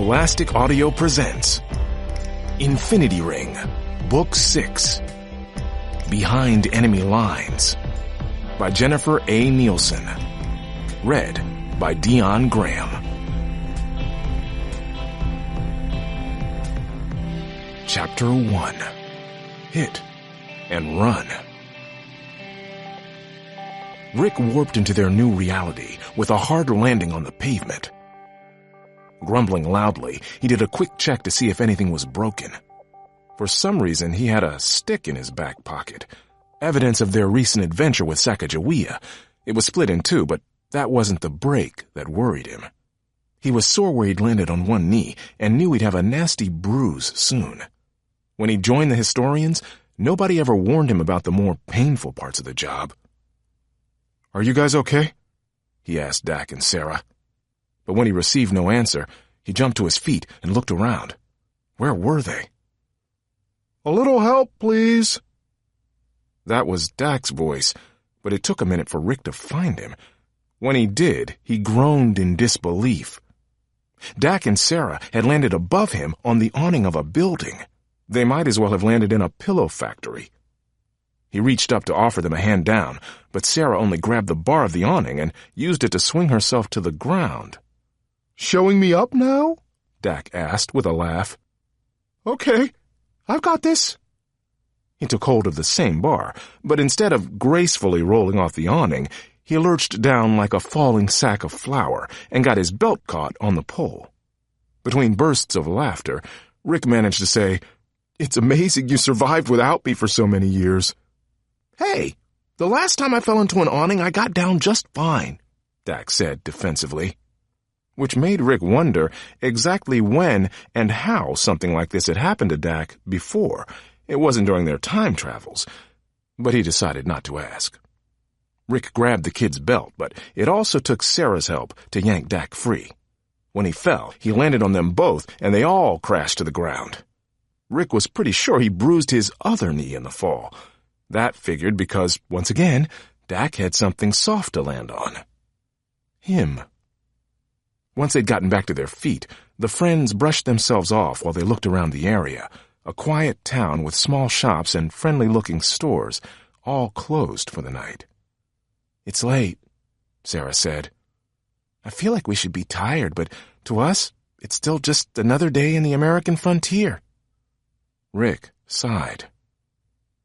Scholastic Audio presents Infinity Ring, Book 6, Behind Enemy Lines, by Jennifer A. Nielsen. Read by Dion Graham. Chapter 1. Hit and Run. Rick warped into their new reality with a hard landing on the pavement. Grumbling loudly, he did a quick check to see if anything was broken. For some reason, he had a stick in his back pocket, evidence of their recent adventure with Sacagawea. It was split in two, but that wasn't the break that worried him. He was sore where he'd landed on one knee and knew he'd have a nasty bruise soon. When he joined the historians, nobody ever warned him about the more painful parts of the job. "Are you guys okay?" he asked Dak and Sera. But when he received no answer, he jumped to his feet and looked around. Where were they? "A little help, please." That was Dak's voice, but it took a minute for Rick to find him. When he did, he groaned in disbelief. Dak and Sera had landed above him on the awning of a building. They might as well have landed in a pillow factory. He reached up to offer them a hand down, but Sera only grabbed the bar of the awning and used it to swing herself to the ground. "Showing me up now?" Dak asked with a laugh. "Okay, I've got this." He took hold of the same bar, but instead of gracefully rolling off the awning, he lurched down like a falling sack of flour and got his belt caught on the pole. Between bursts of laughter, Rick managed to say, "It's amazing you survived without me for so many years." "Hey, the last time I fell into an awning, I got down just fine," Dak said defensively. Which made Rick wonder exactly when and how something like this had happened to Dak before. It wasn't during their time travels, but he decided not to ask. Rick grabbed the kid's belt, but it also took Sera's help to yank Dak free. When he fell, he landed on them both, and they all crashed to the ground. Rick was pretty sure he bruised his other knee in the fall. That figured because, once again, Dak had something soft to land on. Him. Once they'd gotten back to their feet, the friends brushed themselves off while they looked around the area, a quiet town with small shops and friendly-looking stores, all closed for the night. "It's late," Sera said. "I feel like we should be tired, but to us, it's still just another day in the American frontier." Rick sighed.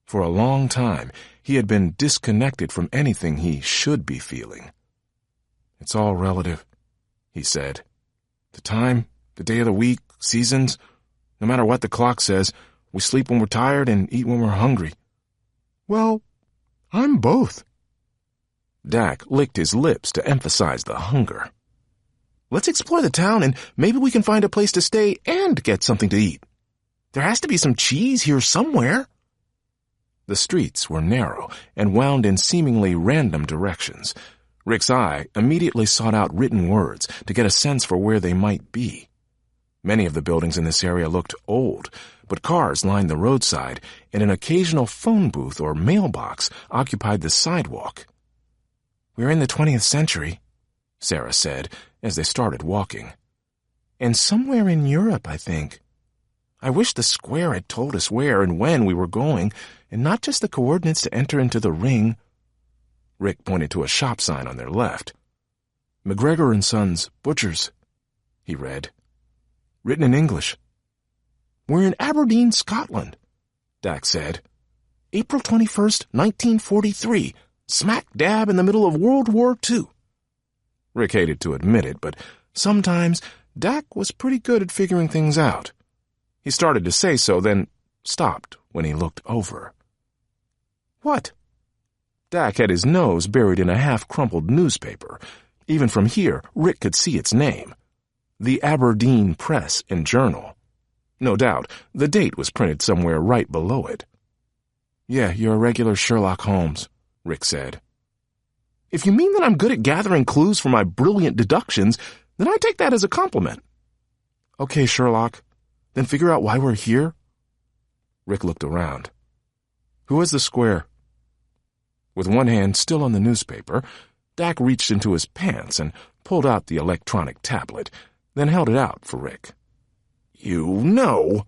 For a long time, he had been disconnected from anything he should be feeling. "It's all relative," he said. "The time, the day of the week, seasons, no matter what the clock says, we sleep when we're tired and eat when we're hungry." "Well, I'm both." Dak licked his lips to emphasize the hunger. "Let's explore the town and maybe we can find a place to stay and get something to eat. There has to be some cheese here somewhere." The streets were narrow and wound in seemingly random directions. Rick's eye immediately sought out written words to get a sense for where they might be. Many of the buildings in this area looked old, but cars lined the roadside, and an occasional phone booth or mailbox occupied the sidewalk. "We're in the 20th century," Sera said as they started walking. "And somewhere in Europe, I think. I wish the square had told us where and when we were going, and not just the coordinates to enter into the ring." Rick pointed to a shop sign on their left. "McGregor and Sons, Butchers," he read. Written in English. "We're in Aberdeen, Scotland," Dak said. "April 21st, 1943, smack dab in the middle of World War II. Rick hated to admit it, but sometimes Dak was pretty good at figuring things out. He started to say so, then stopped when he looked over. "What?" Dak had his nose buried in a half-crumpled newspaper. Even from here, Rick could see its name. The Aberdeen Press and Journal. No doubt, the date was printed somewhere right below it. "Yeah, you're a regular Sherlock Holmes," Rick said. "If you mean that I'm good at gathering clues for my brilliant deductions, then I take that as a compliment." "Okay, Sherlock. Then figure out why we're here." Rick looked around. "Who has the square?" With one hand still on the newspaper, Dak reached into his pants and pulled out the electronic tablet, then held it out for Rick. You know.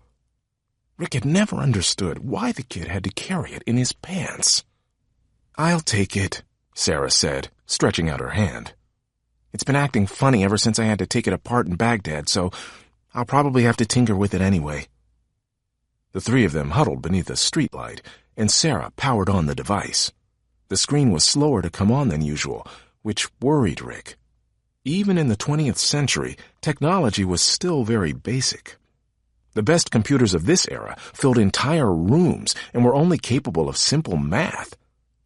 Rick had never understood why the kid had to carry it in his pants. I'll take it, Sera said, stretching out her hand. It's been acting funny ever since I had to take it apart in Baghdad, so I'll probably have to tinker with it anyway. The three of them huddled beneath a streetlight, and Sera powered on the device. The screen was slower to come on than usual, which worried Rick. Even in the 20th century, technology was still very basic. The best computers of this era filled entire rooms and were only capable of simple math.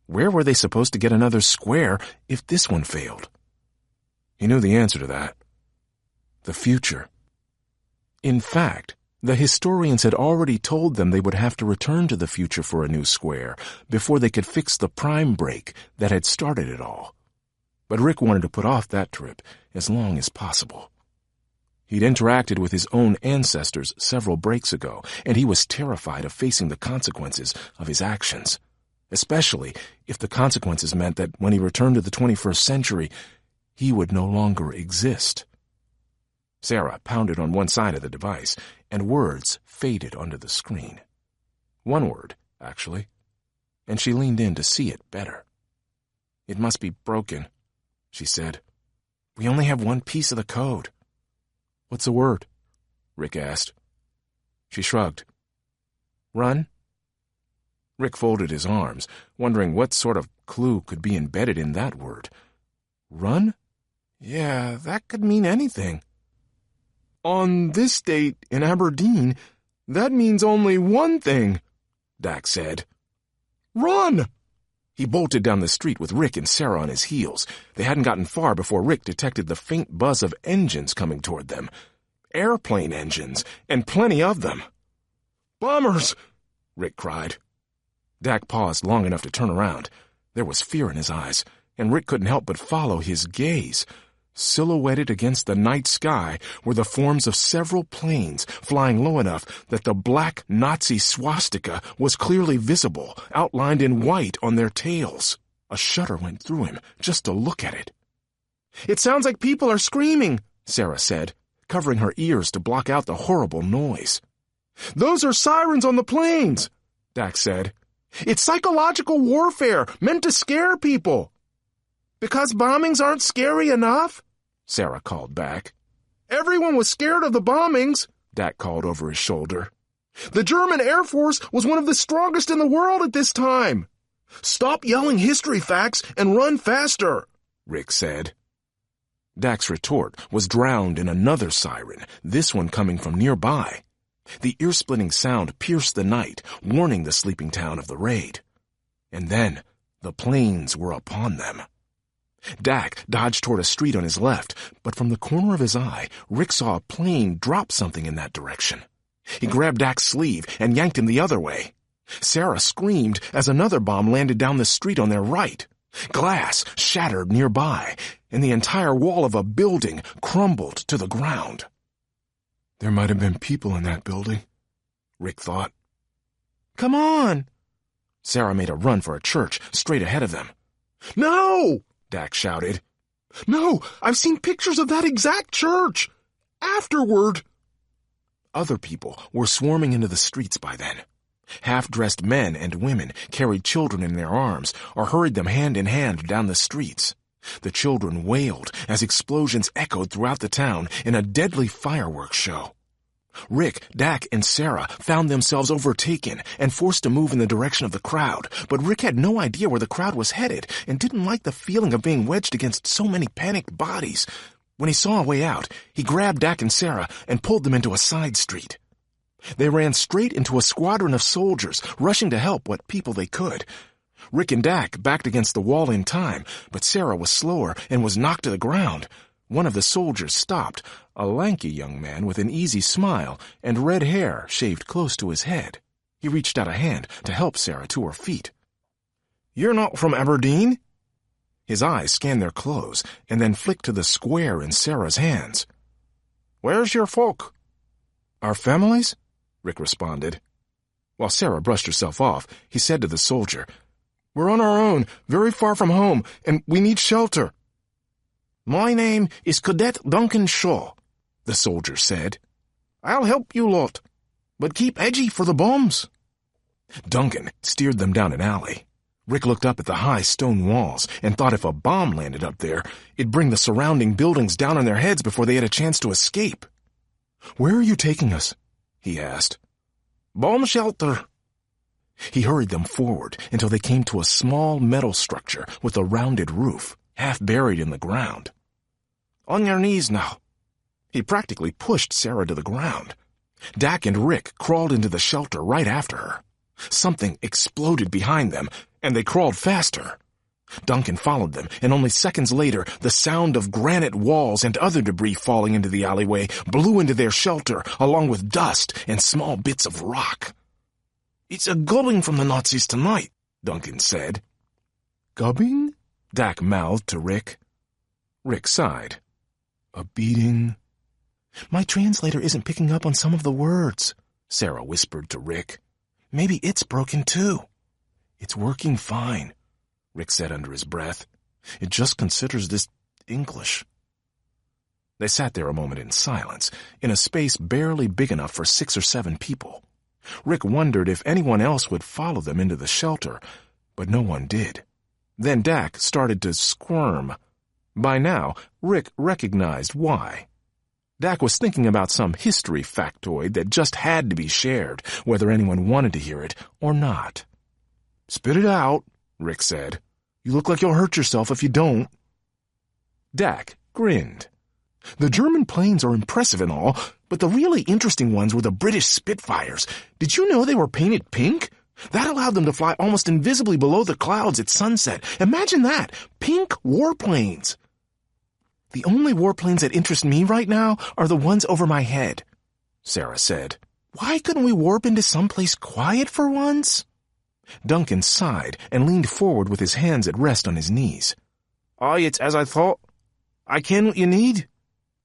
Where were they supposed to get another square if this one failed? He knew the answer to that. The future. In fact, the historians had already told them they would have to return to the future for a new square before they could fix the prime break that had started it all. But Rick wanted to put off that trip as long as possible. He'd interacted with his own ancestors several breaks ago, and he was terrified of facing the consequences of his actions, especially if the consequences meant that when he returned to the 21st century, he would no longer exist. Sera pounded on one side of the device, and words faded onto the screen. One word, actually, and she leaned in to see it better. It must be broken, she said. We only have one piece of the code. What's the word? Rick asked. She shrugged. Run? Rick folded his arms, wondering what sort of clue could be embedded in that word. Run? Yeah, that could mean anything. On this date in Aberdeen, that means only one thing, Dak said. Run! He bolted down the street with Rick and Sera on his heels. They hadn't gotten far before Rick detected the faint buzz of engines coming toward them. Airplane engines, and plenty of them. Bombers! Rick cried. Dak paused long enough to turn around. There was fear in his eyes, and Rick couldn't help but follow his gaze. Silhouetted against the night sky were the forms of several planes flying low enough that the black Nazi swastika was clearly visible, outlined in white on their tails. A shudder went through him just to look at it. It sounds like people are screaming, Sera said, covering her ears to block out the horrible noise. Those are sirens on the planes, Dak said. It's psychological warfare meant to scare people. Because bombings aren't scary enough? Sera called back. Everyone was scared of the bombings, Dak called over his shoulder. The German Air Force was one of the strongest in the world at this time. Stop yelling history facts and run faster, Rick said. Dak's retort was drowned in another siren, this one coming from nearby. The ear-splitting sound pierced the night, warning the sleeping town of the raid. And then the planes were upon them. Dak dodged toward a street on his left, but from the corner of his eye, Rick saw a plane drop something in that direction. He grabbed Dak's sleeve and yanked him the other way. Sera screamed as another bomb landed down the street on their right. Glass shattered nearby, and the entire wall of a building crumbled to the ground. There might have been people in that building, Rick thought. Come on! Sera made a run for a church straight ahead of them. No! Dak shouted. No, I've seen pictures of that exact church. Afterward. Other people were swarming into the streets by then. Half-dressed men and women carried children in their arms or hurried them hand in hand down the streets. The children wailed as explosions echoed throughout the town in a deadly fireworks show. Rick, Dak, and Sera found themselves overtaken and forced to move in the direction of the crowd, but Rick had no idea where the crowd was headed and didn't like the feeling of being wedged against so many panicked bodies. When he saw a way out, he grabbed Dak and Sera and pulled them into a side street. They ran straight into a squadron of soldiers, rushing to help what people they could. Rick and Dak backed against the wall in time, but Sera was slower and was knocked to the ground. One of the soldiers stopped, a lanky young man with an easy smile and red hair shaved close to his head. He reached out a hand to help Sera to her feet. You're not from Aberdeen? His eyes scanned their clothes and then flicked to the square in Sera's hands. Where's your folk? Our families? Rick responded. While Sera brushed herself off, he said to the soldier, We're on our own, very far from home, and we need shelter. My name is Cadet Duncan Shaw, the soldier said. I'll help you lot, but keep edgy for the bombs." Duncan steered them down an alley. Rick looked up at the high stone walls and thought if a bomb landed up there, it'd bring the surrounding buildings down on their heads before they had a chance to escape. "Where are you taking us?" he asked. "Bomb shelter." He hurried them forward until they came to a small metal structure with a rounded roof, half buried in the ground. "On your knees now." He practically pushed Sera to the ground. Dak and Rick crawled into the shelter right after her. Something exploded behind them, and they crawled faster. Duncan followed them, and only seconds later, the sound of granite walls and other debris falling into the alleyway blew into their shelter, along with dust and small bits of rock. "It's a gubbing from the Nazis tonight," Duncan said. "Gubbing?" Dak mouthed to Rick. Rick sighed. "A beating?" "My translator isn't picking up on some of the words," Sera whispered to Rick. "Maybe it's broken too." "It's working fine," Rick said under his breath. "It just considers this English." They sat there a moment in silence, in a space barely big enough for 6 or 7 people. Rick wondered if anyone else would follow them into the shelter, but no one did. Then Dak started to squirm. By now, Rick recognized why. Dak was thinking about some history factoid that just had to be shared, whether anyone wanted to hear it or not. "Spit it out," Rick said. "You look like you'll hurt yourself if you don't." Dak grinned. "The German planes are impressive and all, but the really interesting ones were the British Spitfires. Did you know they were painted pink? That allowed them to fly almost invisibly below the clouds at sunset. Imagine that! Pink warplanes!" "The only warplanes that interest me right now are the ones over my head," Sera said. "Why couldn't we warp into someplace quiet for once?" Duncan sighed and leaned forward with his hands at rest on his knees. "Aye, it's as I thought. I ken what you need.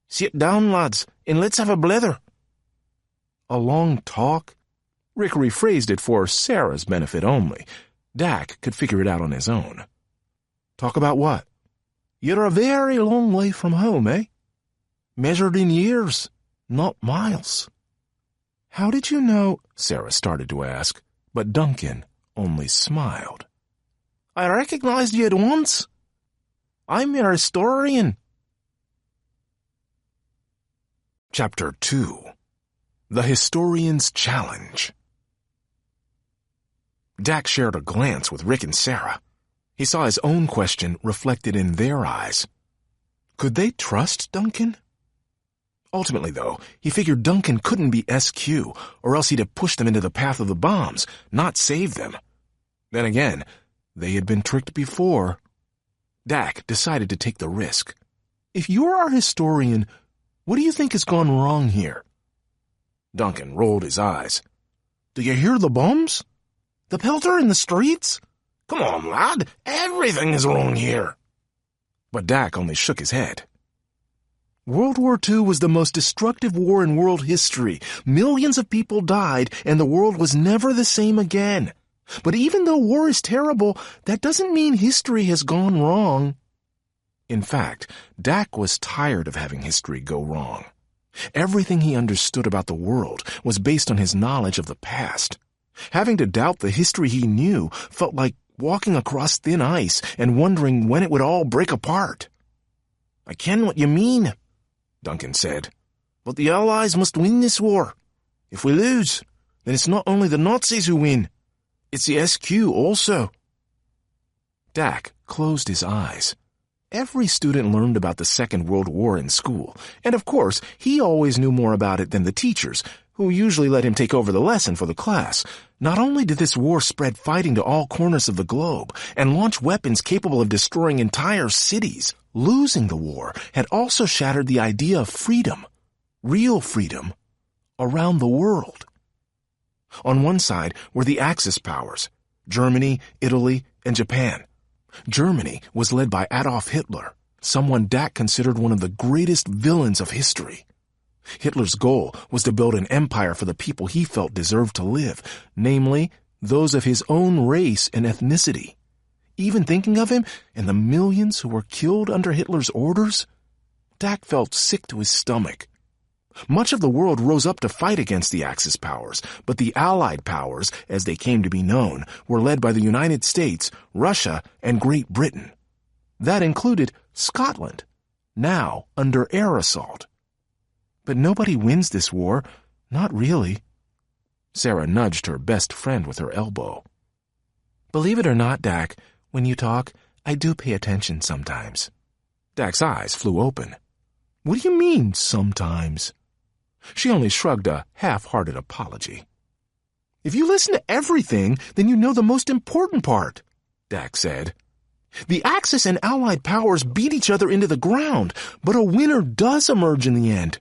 Sit down, lads, and let's have a blether." "A long talk?" Rick rephrased it for Sera's benefit only. Dak could figure it out on his own. "Talk about what?" "You're a very long way from home, eh? Measured in years, not miles." "How did you know?" Sera started to ask, but Duncan only smiled. "I recognized you at once. I'm your historian." Chapter 2. The Historian's Challenge. Dak shared a glance with Rick and Sera. He saw his own question reflected in their eyes. Could they trust Duncan? Ultimately, though, he figured Duncan couldn't be SQ, or else he'd have pushed them into the path of the bombs, not saved them. Then again, they had been tricked before. Dak decided to take the risk. "If you're our historian, what do you think has gone wrong here?" Duncan rolled his eyes. "Do you hear the bombs? The pelter in the streets? Come on, lad, everything is wrong here." But Dak only shook his head. "World War II was the most destructive war in world history. Millions of people died, and the world was never the same again. But even though war is terrible, that doesn't mean history has gone wrong." In fact, Dak was tired of having history go wrong. Everything he understood about the world was based on his knowledge of the past. Having to doubt the history he knew felt like walking across thin ice and wondering when it would all break apart. "I ken what you mean," Duncan said. "But the Allies must win this war. If we lose, then it's not only the Nazis who win. It's the SQ also." Dak closed his eyes. Every student learned about the Second World War in school, and of course, he always knew more about it than the teachers, who usually let him take over the lesson for the class. Not only did this war spread fighting to all corners of the globe and launch weapons capable of destroying entire cities, losing the war had also shattered the idea of freedom, real freedom, around the world. On one side were the Axis powers, Germany, Italy, and Japan. Germany was led by Adolf Hitler, someone Dak considered one of the greatest villains of history. Hitler's goal was to build an empire for the people he felt deserved to live, namely, those of his own race and ethnicity. Even thinking of him and the millions who were killed under Hitler's orders, Dak felt sick to his stomach. Much of the world rose up to fight against the Axis powers, but the Allied powers, as they came to be known, were led by the United States, Russia, and Great Britain. That included Scotland, now under air assault. But nobody wins this war, not really. Sera nudged her best friend with her elbow. Believe it or not, Dak, when you talk, I do pay attention sometimes. Dak's eyes flew open. What do you mean, sometimes? She only shrugged a half-hearted apology. If you listen to everything, then you know the most important part, Dak said. The Axis and Allied powers beat each other into the ground, but a winner does emerge in the end.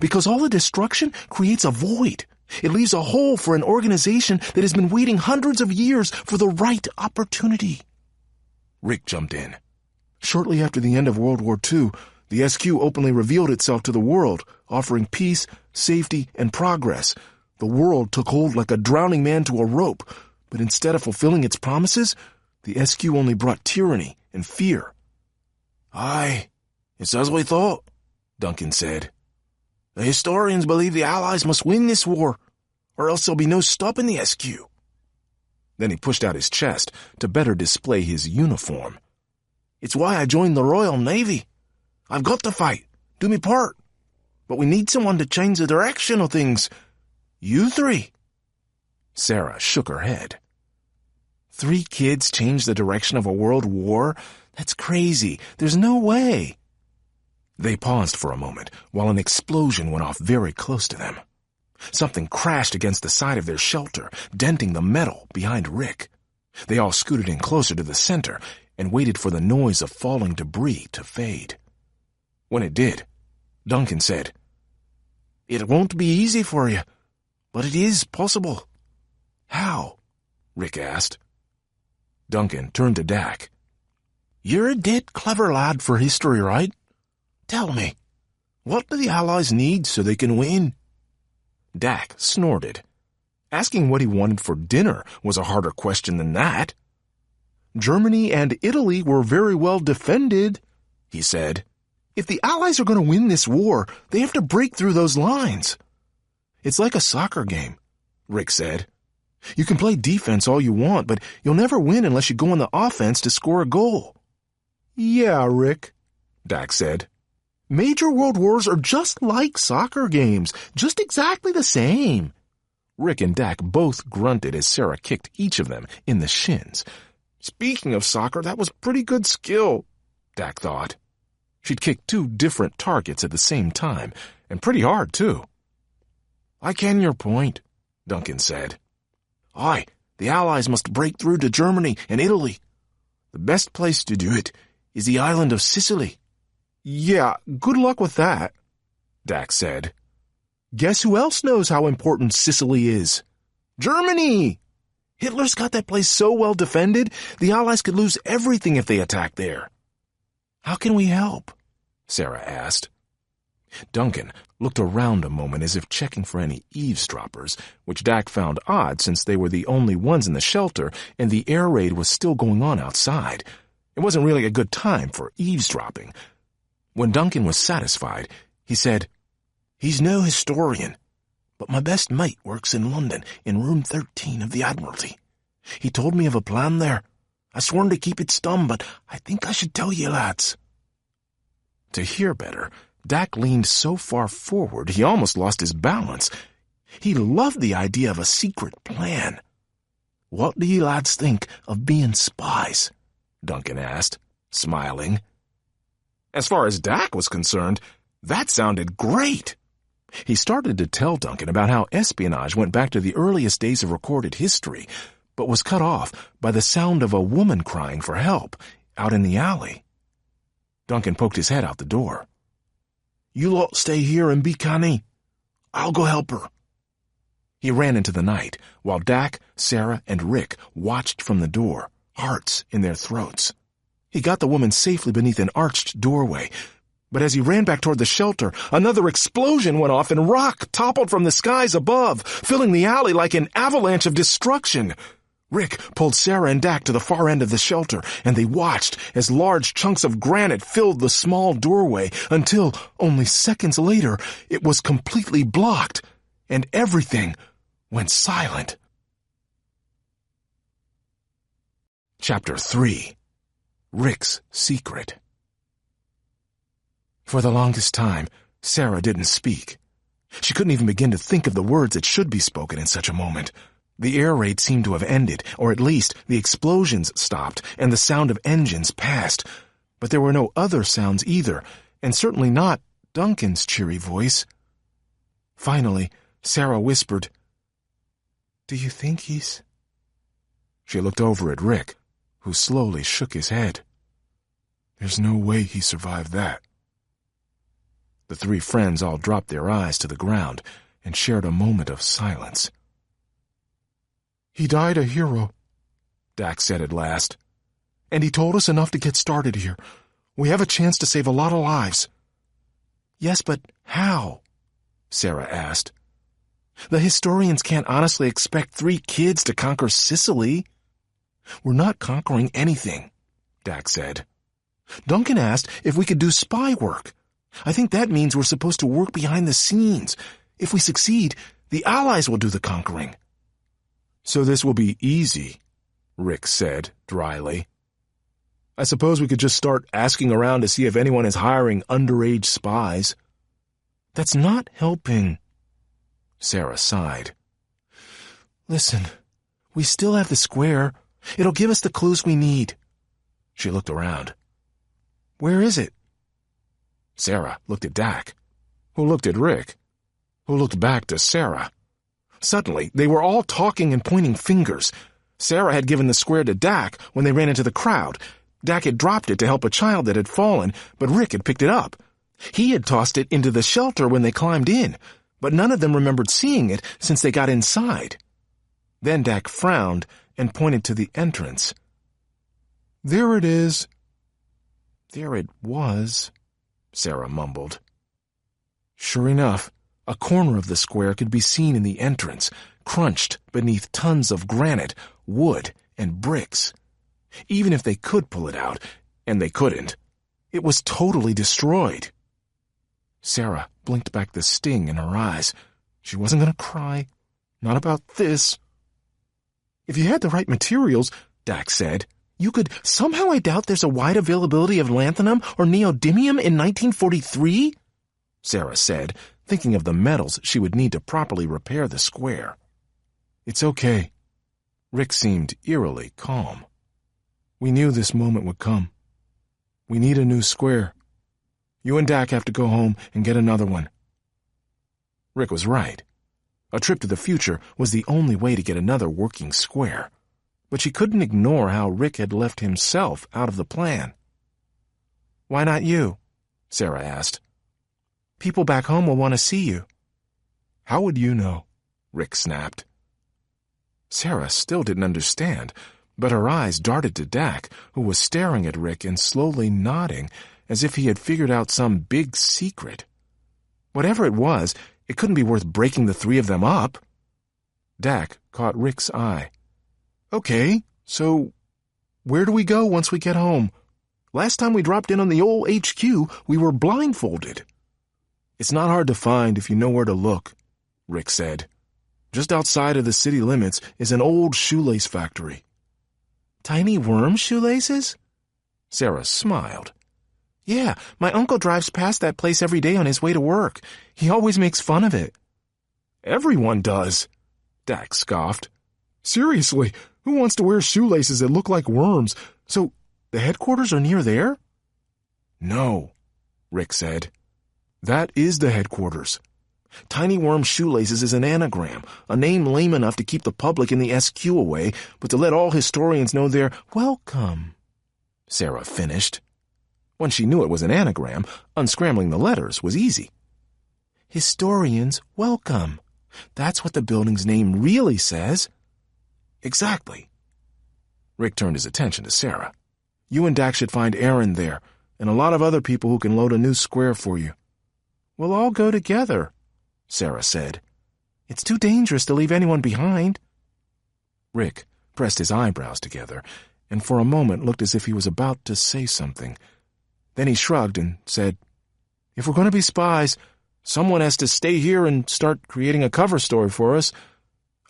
Because all the destruction creates a void. It leaves a hole for an organization that has been waiting hundreds of years for the right opportunity. Rick jumped in. Shortly after the end of World War II, the SQ openly revealed itself to the world, offering peace, safety, and progress. The world took hold like a drowning man to a rope, but instead of fulfilling its promises, the SQ only brought tyranny and fear. Aye, it's as we thought, Duncan said. The historians believe the Allies must win this war, or else there'll be no stopping the SQ. Then he pushed out his chest to better display his uniform. It's why I joined the Royal Navy. I've got to fight, do me part. But we need someone to change the direction of things. You three. Sera shook her head. 3 kids change the direction of a world war? That's crazy. There's no way. They paused for a moment while an explosion went off very close to them. Something crashed against the side of their shelter, denting the metal behind Rick. They all scooted in closer to the center and waited for the noise of falling debris to fade. When it did, Duncan said, It won't be easy for you, but it is possible. How? Rick asked. Duncan turned to Dak. You're a dead clever lad for history, right? Tell me, what do the Allies need so they can win? Dak snorted. Asking what he wanted for dinner was a harder question than that. Germany and Italy were very well defended, he said. If the Allies are going to win this war, they have to break through those lines. It's like a soccer game, Rick said. You can play defense all you want, but you'll never win unless you go on the offense to score a goal. Yeah, Rick, Dak said. Major world wars are just like soccer games, just exactly the same. Rick and Dak both grunted as Sera kicked each of them in the shins. Speaking of soccer, that was pretty good skill, Dak thought. She'd kicked 2 different targets at the same time, and pretty hard, too. I ken your point, Duncan said. Aye, the Allies must break through to Germany and Italy. The best place to do it is the island of Sicily. Yeah, good luck with that, Dak said. Guess who else knows how important Sicily is? Germany! Hitler's got that place so well defended, the Allies could lose everything if they attacked there. How can we help? Sera asked. Duncan looked around a moment as if checking for any eavesdroppers, which Dak found odd since they were the only ones in the shelter and the air raid was still going on outside. It wasn't really a good time for eavesdropping. When Duncan was satisfied, he said, He's no historian, but my best mate works in London in room 13 of the Admiralty. He told me of a plan there. I sworn to keep it stum, but I think I should tell you, lads. To hear better, Dak leaned so far forward he almost lost his balance. He loved the idea of a secret plan. What do you lads think of being spies? Duncan asked, smiling. As far as Dak was concerned, that sounded great. He started to tell Duncan about how espionage went back to the earliest days of recorded history, but was cut off by the sound of a woman crying for help out in the alley. Duncan poked his head out the door. You lot stay here and be canny. I'll go help her. He ran into the night, while Dak, Sera, and Rick watched from the door, hearts in their throats. He got the woman safely beneath an arched doorway, but as he ran back toward the shelter, another explosion went off and rock toppled from the skies above, filling the alley like an avalanche of destruction. Rick pulled Sera and Dak to the far end of the shelter, and they watched as large chunks of granite filled the small doorway until, only seconds later, it was completely blocked, and everything went silent. Chapter 3. Rick's Secret. For the longest time, Sera didn't speak. She couldn't even begin to think of the words that should be spoken in such a moment. The air raid seemed to have ended, or at least the explosions stopped and the sound of engines passed. But there were no other sounds either, and certainly not Duncan's cheery voice. Finally, Sera whispered, "Do you think he's—" She looked over at Rick, who slowly shook his head. "There's no way he survived that." The three friends all dropped their eyes to the ground and shared a moment of silence. "He died a hero," Dak said at last. "And he told us enough to get started here. We have a chance to save a lot of lives." "Yes, but how?" Sera asked. "The historians can't honestly expect 3 kids to conquer Sicily." "We're not conquering anything," Dak said. "Duncan asked if we could do spy work. I think that means we're supposed to work behind the scenes. If we succeed, the Allies will do the conquering." "So this will be easy," Rick said dryly. "I suppose we could just start asking around to see if anyone is hiring underage spies." "That's not helping," Sera sighed. "Listen, we still have the square. It'll give us the clues we need." She looked around. "Where is it?" Sera looked at Dak, who looked at Rick, who looked back to Sera. Suddenly, they were all talking and pointing fingers. Sera had given the square to Dak when they ran into the crowd. Dak had dropped it to help a child that had fallen, but Rick had picked it up. He had tossed it into the shelter when they climbed in, but none of them remembered seeing it since they got inside. Then Dak frowned and pointed to the entrance. "There it is." "There it was," Sera mumbled. Sure enough, a corner of the square could be seen in the entrance, crunched beneath tons of granite, wood, and bricks. Even if they could pull it out, and they couldn't, it was totally destroyed. Sera blinked back the sting in her eyes. She wasn't going to cry. Not about this. "If you had the right materials," Dak said, "you could somehow—" "I doubt there's a wide availability of lanthanum or neodymium in 1943, Sera said, thinking of the metals she would need to properly repair the square. "It's okay." Rick seemed eerily calm. "We knew this moment would come. We need a new square. You and Dak have to go home and get another one." Rick was right. A trip to the future was the only way to get another working square. But she couldn't ignore how Rick had left himself out of the plan. "Why not you?" Sera asked. "People back home will want to see you." "How would you know?" Rick snapped. Sera still didn't understand, but her eyes darted to Dak, who was staring at Rick and slowly nodding, as if he had figured out some big secret. Whatever it was, it couldn't be worth breaking the 3 of them up. Dak caught Rick's eye. "Okay, so where do we go once we get home? Last time we dropped in on the old HQ, we were blindfolded." "It's not hard to find if you know where to look," Rick said. "Just outside of the city limits is an old shoelace factory." "Tiny worm shoelaces?" Sera smiled. "Yeah, my uncle drives past that place every day on his way to work. He always makes fun of it." "Everyone does," Dak scoffed. "Seriously, who wants to wear shoelaces that look like worms? So, the headquarters are near there?" "No," Rick said. "That is the headquarters. Tiny Worm Shoelaces is an anagram, a name lame enough to keep the public in the SQ away, but to let all historians know they're welcome," Sera finished. When she knew it was an anagram, unscrambling the letters was easy. "Historians welcome. That's what the building's name really says." "Exactly." Rick turned his attention to Sera. "You and Dak should find Aaron there, and a lot of other people who can load a new square for you." "We'll all go together," Sera said. "It's too dangerous to leave anyone behind." Rick pressed his eyebrows together, and for a moment looked as if he was about to say something. Then he shrugged and said, "If we're going to be spies, someone has to stay here and start creating a cover story for us.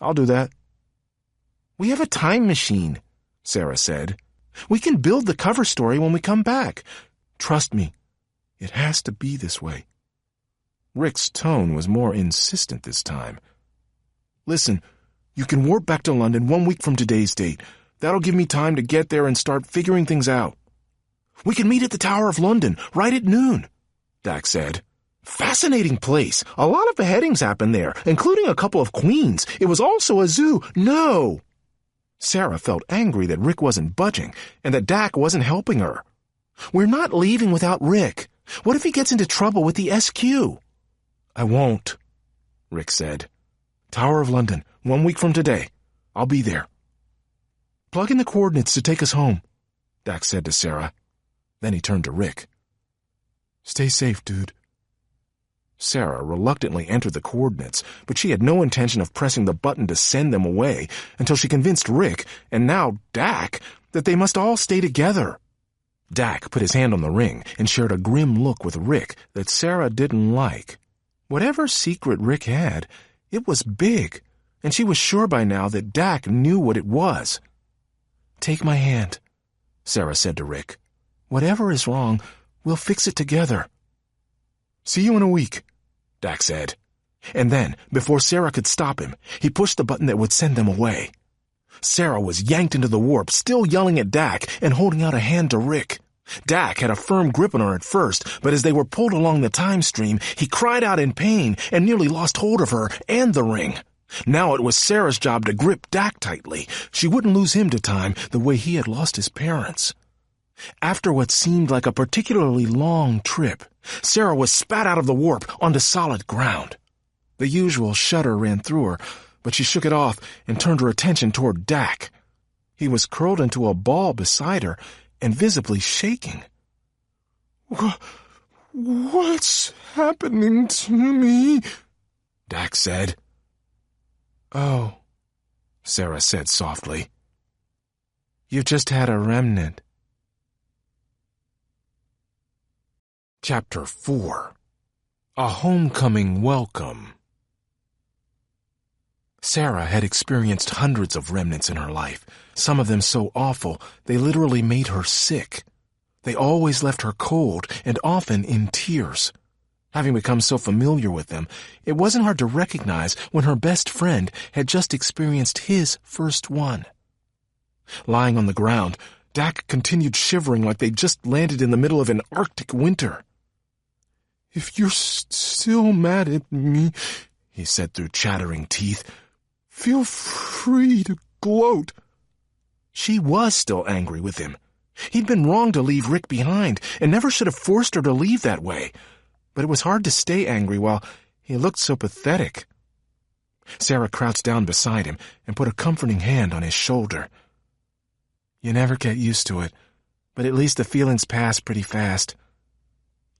I'll do that." "We have a time machine," Sera said. "We can build the cover story when we come back. Trust me, it has to be this way." Rick's tone was more insistent this time. "Listen, you can warp back to London 1 week from today's date. That'll give me time to get there and start figuring things out." "We can meet at the Tower of London, right at noon," Dax said. "Fascinating place. A lot of beheadings happened there, including a couple of queens. It was also a zoo." "No!" Sera felt angry that Rick wasn't budging and that Dak wasn't helping her. "We're not leaving without Rick. What if he gets into trouble with the SQ?" "I won't," Rick said. "Tower of London, 1 week from today. I'll be there." "Plug in the coordinates to take us home," Dak said to Sera. Then he turned to Rick. "Stay safe, dude." Sera reluctantly entered the coordinates, but she had no intention of pressing the button to send them away until she convinced Rick, and now Dak, that they must all stay together. Dak put his hand on the ring and shared a grim look with Rick that Sera didn't like. Whatever secret Rick had, it was big, and she was sure by now that Dak knew what it was. "Take my hand," Sera said to Rick. "Whatever is wrong, we'll fix it together." "See you in a week," Dak said. And then, before Sera could stop him, he pushed the button that would send them away. Sera was yanked into the warp, still yelling at Dak and holding out a hand to Rick. Dak had a firm grip on her at first, but as they were pulled along the time stream, he cried out in pain and nearly lost hold of her and the ring. Now it was Sera's job to grip Dak tightly. She wouldn't lose him to time the way he had lost his parents. After what seemed like a particularly long trip, Sera was spat out of the warp onto solid ground. The usual shudder ran through her, but she shook it off and turned her attention toward Dak. He was curled into a ball beside her and visibly shaking. "What's happening to me?" Dak said. "Oh," Sera said softly. "You've just had a remnant." Chapter 4. A Homecoming Welcome. Sera had experienced hundreds of remnants in her life, some of them so awful they literally made her sick. They always left her cold and often in tears. Having become so familiar with them, it wasn't hard to recognize when her best friend had just experienced his first one. Lying on the ground, Dak continued shivering like they'd just landed in the middle of an Arctic winter. "If you're still mad at me," he said through chattering teeth, "feel free to gloat." She was still angry with him. He'd been wrong to leave Rick behind and never should have forced her to leave that way. But it was hard to stay angry while he looked so pathetic. Sera crouched down beside him and put a comforting hand on his shoulder. "You never get used to it, but at least the feelings pass pretty fast."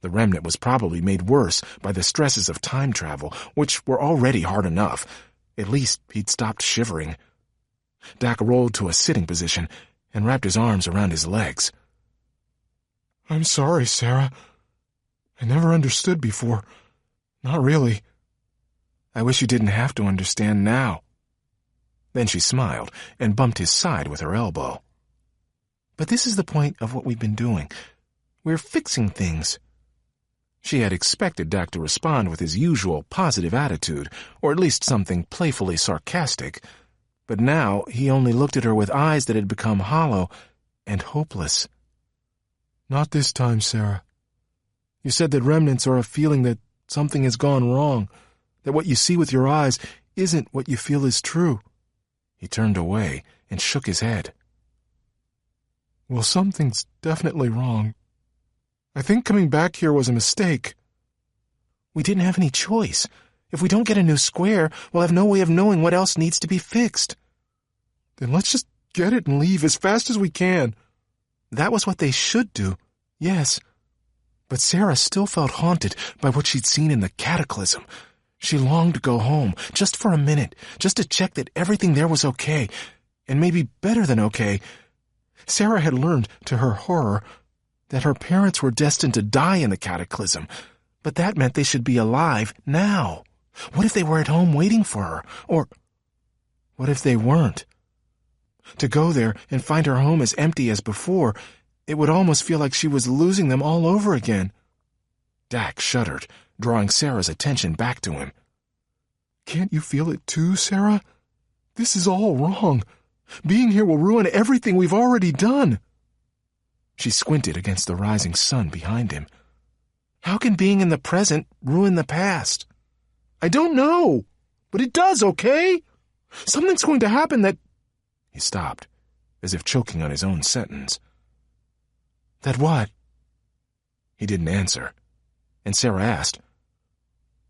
The remnant was probably made worse by the stresses of time travel, which were already hard enough. At least he'd stopped shivering. Dak rolled to a sitting position and wrapped his arms around his legs. "I'm sorry, Sera. I never understood before. Not really. I wish you didn't have to understand now." Then she smiled and bumped his side with her elbow. "But this is the point of what we've been doing. We're fixing things." She had expected Dak to respond with his usual positive attitude, or at least something playfully sarcastic, but now he only looked at her with eyes that had become hollow and hopeless. "Not this time, Sera. You said that remnants are a feeling that something has gone wrong, that what you see with your eyes isn't what you feel is true." He turned away and shook his head. "Well, something's definitely wrong. I think coming back here was a mistake." "We didn't have any choice. If we don't get a new square, we'll have no way of knowing what else needs to be fixed." "Then let's just get it and leave as fast as we can." That was what they should do, yes. But Sera still felt haunted by what she'd seen in the cataclysm. She longed to go home, just for a minute, just to check that everything there was okay, and maybe better than okay. Sera had learned, to her horror, that her parents were destined to die in the cataclysm, but that meant they should be alive now. What if they were at home waiting for her? Or what if they weren't? To go there and find her home as empty as before, it would almost feel like she was losing them all over again. Dak shuddered, drawing Sera's attention back to him. Can't you feel it too, Sera? This is all wrong. Being here will ruin everything we've already done. She squinted against the rising sun behind him. How can being in the present ruin the past? I don't know, but it does, okay? Something's going to happen that... He stopped, as if choking on his own sentence. That what? He didn't answer, and Sera asked,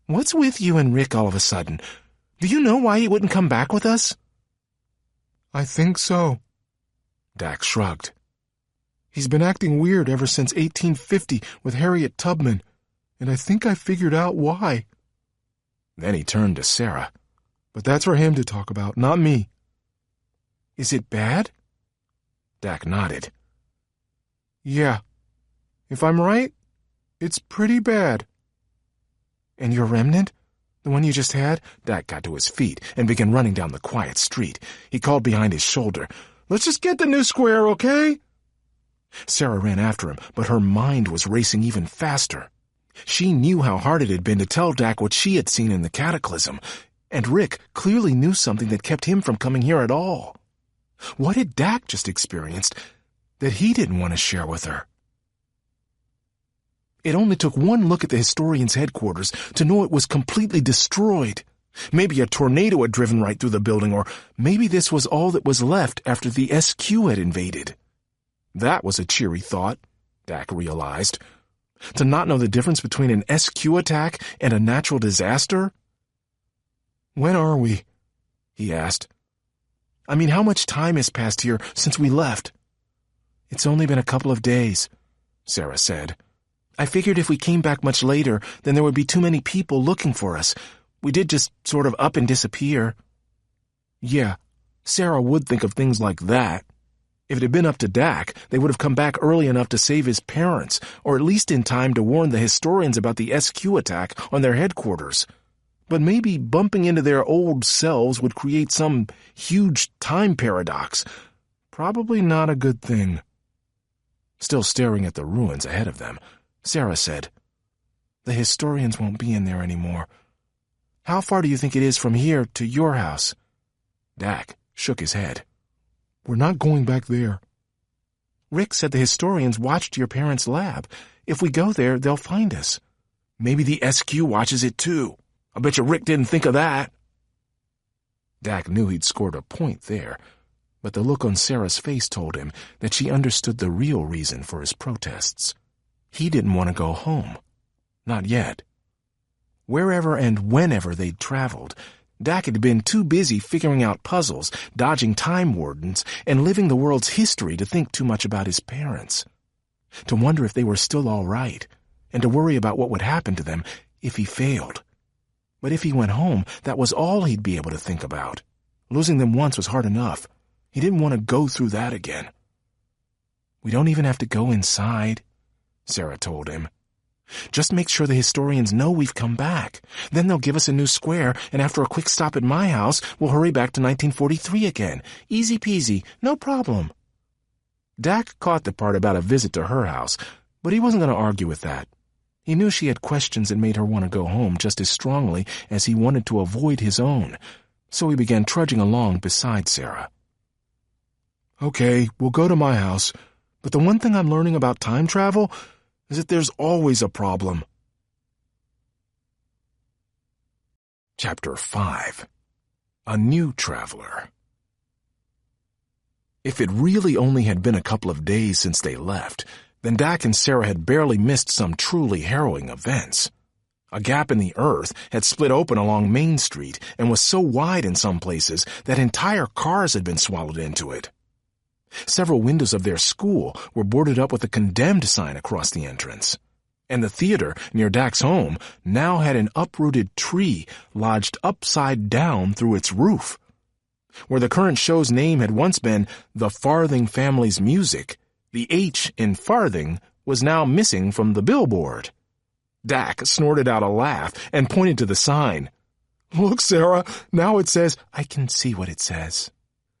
What's with you and Rick all of a sudden? Do you know why he wouldn't come back with us? I think so. Dak shrugged. He's been acting weird ever since 1850 with Harriet Tubman, and I think I figured out why. Then he turned to Sera. But that's for him to talk about, not me. Is it bad? Dak nodded. Yeah. If I'm right, it's pretty bad. And your remnant? The one you just had? Dak got to his feet and began running down the quiet street. He called behind his shoulder, Let's just get the new square, okay? Sera ran after him, but her mind was racing even faster. She knew how hard it had been to tell Dak what she had seen in the cataclysm, and Rick clearly knew something that kept him from coming here at all. What had Dak just experienced that he didn't want to share with her? It only took one look at the historian's headquarters to know it was completely destroyed. Maybe a tornado had driven right through the building, or maybe this was all that was left after the SQ had invaded. That was a cheery thought, Dak realized. To not know the difference between an SQ attack and a natural disaster? When are we? He asked. I mean, how much time has passed here since we left? It's only been a couple of days, Sera said. I figured if we came back much later, then there would be too many people looking for us. We did just sort of up and disappear. Yeah, Sera would think of things like that. If it had been up to Dak, they would have come back early enough to save his parents, or at least in time to warn the historians about the SQ attack on their headquarters. But maybe bumping into their old selves would create some huge time paradox. Probably not a good thing. Still staring at the ruins ahead of them, Sera said, The historians won't be in there anymore. How far do you think it is from here to your house? Dak shook his head. We're not going back there. Rick said the historians watched your parents' lab. If we go there, they'll find us. Maybe the SQ watches it too. I bet you Rick didn't think of that. Dak knew he'd scored a point there, but the look on Sera's face told him that she understood the real reason for his protests. He didn't want to go home. Not yet. Wherever and whenever they'd traveled, Dak had been too busy figuring out puzzles, dodging time wardens, and living the world's history to think too much about his parents. To wonder if they were still all right, and to worry about what would happen to them if he failed. But if he went home, that was all he'd be able to think about. Losing them once was hard enough. He didn't want to go through that again. We don't even have to go inside, Sera told him. Just make sure the historians know we've come back. Then they'll give us a new square, and after a quick stop at my house, we'll hurry back to 1943 again. Easy peasy, no problem. Dak caught the part about a visit to her house, but he wasn't going to argue with that. He knew she had questions that made her want to go home just as strongly as he wanted to avoid his own, so he began trudging along beside Sera. Okay, we'll go to my house, but the one thing I'm learning about time travel is that there's always a problem. Chapter 5. A New Traveler. If it really only had been a couple of days since they left, then Dak and Sera had barely missed some truly harrowing events. A gap in the earth had split open along Main Street and was so wide in some places that entire cars had been swallowed into it. Several windows of their school were boarded up with a condemned sign across the entrance, and the theater near Dak's home now had an uprooted tree lodged upside down through its roof. Where the current show's name had once been The Farthing Family's Music, the H in farthing was now missing from the billboard. Dak snorted out a laugh and pointed to the sign. "Look, Sera, now it says—" "I can see what it says."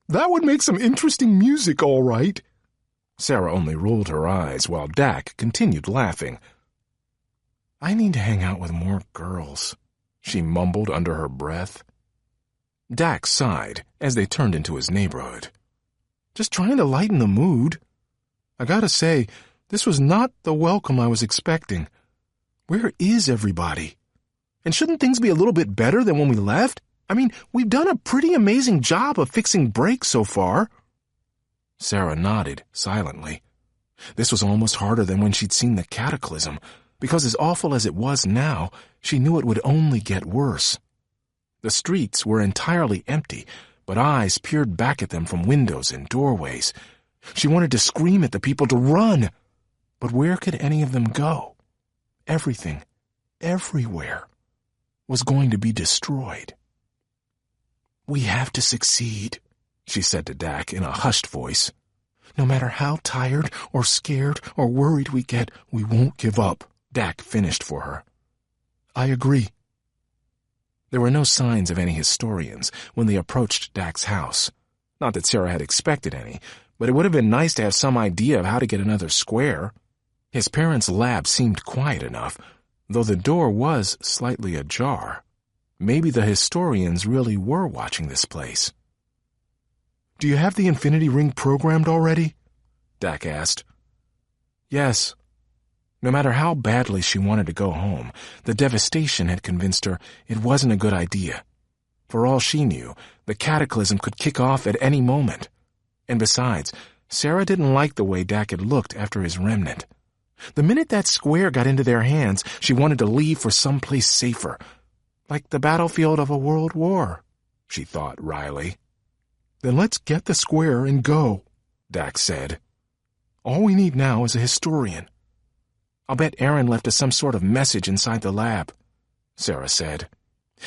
"That would make some interesting music, all right." Sera only rolled her eyes while Dak continued laughing. "I need to hang out with more girls," she mumbled under her breath. Dak sighed as they turned into his neighborhood. "Just trying to lighten the mood. I gotta say, this was not the welcome I was expecting. Where is everybody? And shouldn't things be a little bit better than when we left? I mean, we've done a pretty amazing job of fixing brakes so far." Sera nodded silently. This was almost harder than when she'd seen the cataclysm, because as awful as it was now, she knew it would only get worse. The streets were entirely empty, but eyes peered back at them from windows and doorways. She wanted to scream at the people to run, but where could any of them go? Everything, everywhere, was going to be destroyed. "We have to succeed," she said to Dak in a hushed voice. "No matter how tired or scared or worried we get, we won't give up," Dak finished for her. "I agree." There were no signs of any historians when they approached Dak's house. Not that Sera had expected any, but it would have been nice to have some idea of how to get another square. His parents' lab seemed quiet enough, though the door was slightly ajar. Maybe the historians really were watching this place. "Do you have the infinity ring programmed already?" Dak asked. Yes. No matter how badly she wanted to go home, the devastation had convinced her it wasn't a good idea. For all she knew, the cataclysm could kick off at any moment. And besides, Sera didn't like the way Dak had looked after his remnant. The minute that square got into their hands, she wanted to leave for someplace safer. Like the battlefield of a world war, she thought wryly. "Then let's get the square and go," Dak said. "All we need now is a historian." "I'll bet Aaron left us some sort of message inside the lab," Sera said.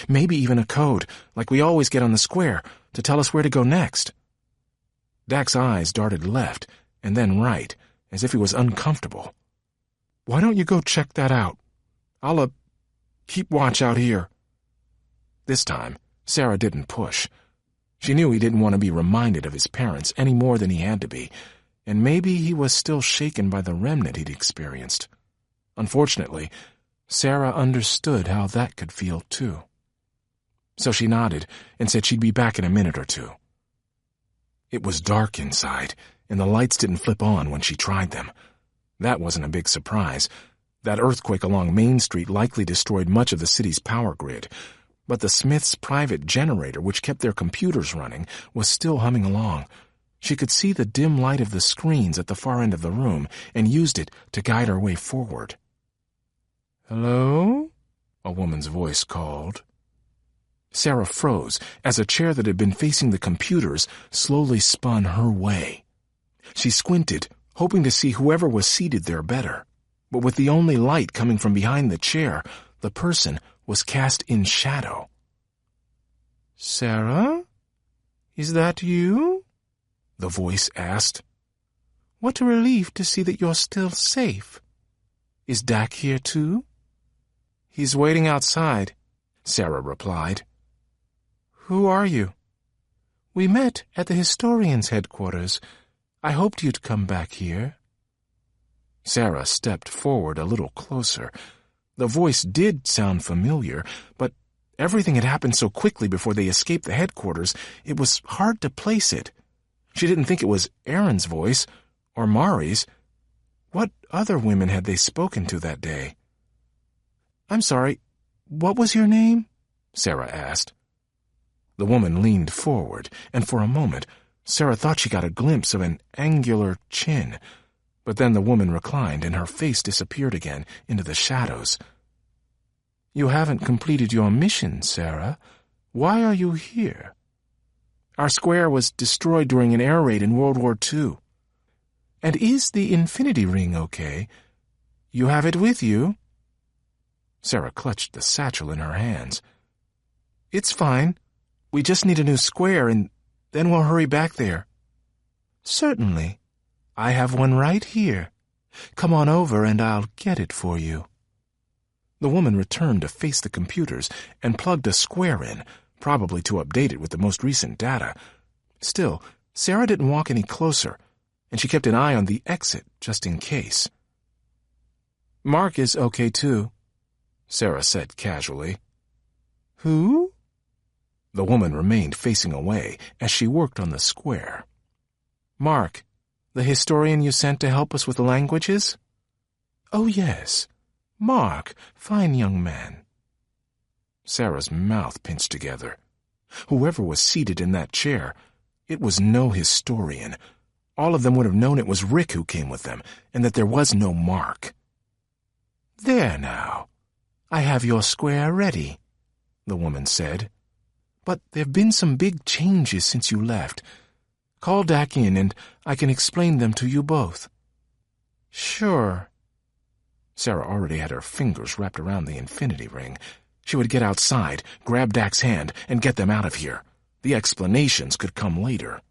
"Maybe even a code, like we always get on the square, to tell us where to go next." Dak's eyes darted left and then right, as if he was uncomfortable. "Why don't you go check that out? I'll, keep watch out here." This time, Sera didn't push. She knew he didn't want to be reminded of his parents any more than he had to be, and maybe he was still shaken by the remnant he'd experienced. Unfortunately, Sera understood how that could feel too. So she nodded and said she'd be back in a minute or two. It was dark inside, and the lights didn't flip on when she tried them. That wasn't a big surprise. That earthquake along Main Street likely destroyed much of the city's power grid, but the Smiths' private generator, which kept their computers running, was still humming along. She could see the dim light of the screens at the far end of the room and used it to guide her way forward. "Hello?" a woman's voice called. Sera froze as a chair that had been facing the computers slowly spun her way. She squinted, hoping to see whoever was seated there better. But with the only light coming from behind the chair, the person was cast in shadow. "Sera? Is that you?" the voice asked. "What a relief to see that you're still safe. Is Dak here too?" "He's waiting outside," Sera replied. "Who are you?" "We met at the historian's headquarters. I hoped you'd come back here." Sera stepped forward a little closer. The voice did sound familiar, but everything had happened so quickly before they escaped the headquarters, it was hard to place it. She didn't think it was Aaron's voice, or Mari's. What other women had they spoken to that day? "I'm sorry, what was your name?" Sera asked. The woman leaned forward, and for a moment, Sera thought she got a glimpse of an angular chin. But then the woman reclined and her face disappeared again into the shadows. "You haven't completed your mission, Sera. Why are you here?" "Our square was destroyed during an air raid in World War II. "And is the infinity ring okay? You have it with you?" Sera clutched the satchel in her hands. "It's fine. We just need a new square, and Then we'll hurry back there." "Certainly. I have one right here. Come on over and I'll get it for you." The woman returned to face the computers and plugged a square in, probably to update it with the most recent data. Still, Sera didn't walk any closer, and she kept an eye on the exit just in case. "Mark is okay too," Sera said casually. "Who?" The woman remained facing away as she worked on the square. "Mark, the historian you sent to help us with the languages?" "Oh, yes. Mark, fine young man." Sera's mouth pinched together. Whoever was seated in that chair, it was no historian. All of them would have known it was Rick who came with them, and that there was no Mark. "There now. I have your square ready," the woman said. "But there've been some big changes since you left. Call Dak in and I can explain them to you both." "Sure." Sera already had her fingers wrapped around the infinity ring. She would get outside, grab Dak's hand, and get them out of here. The explanations could come later.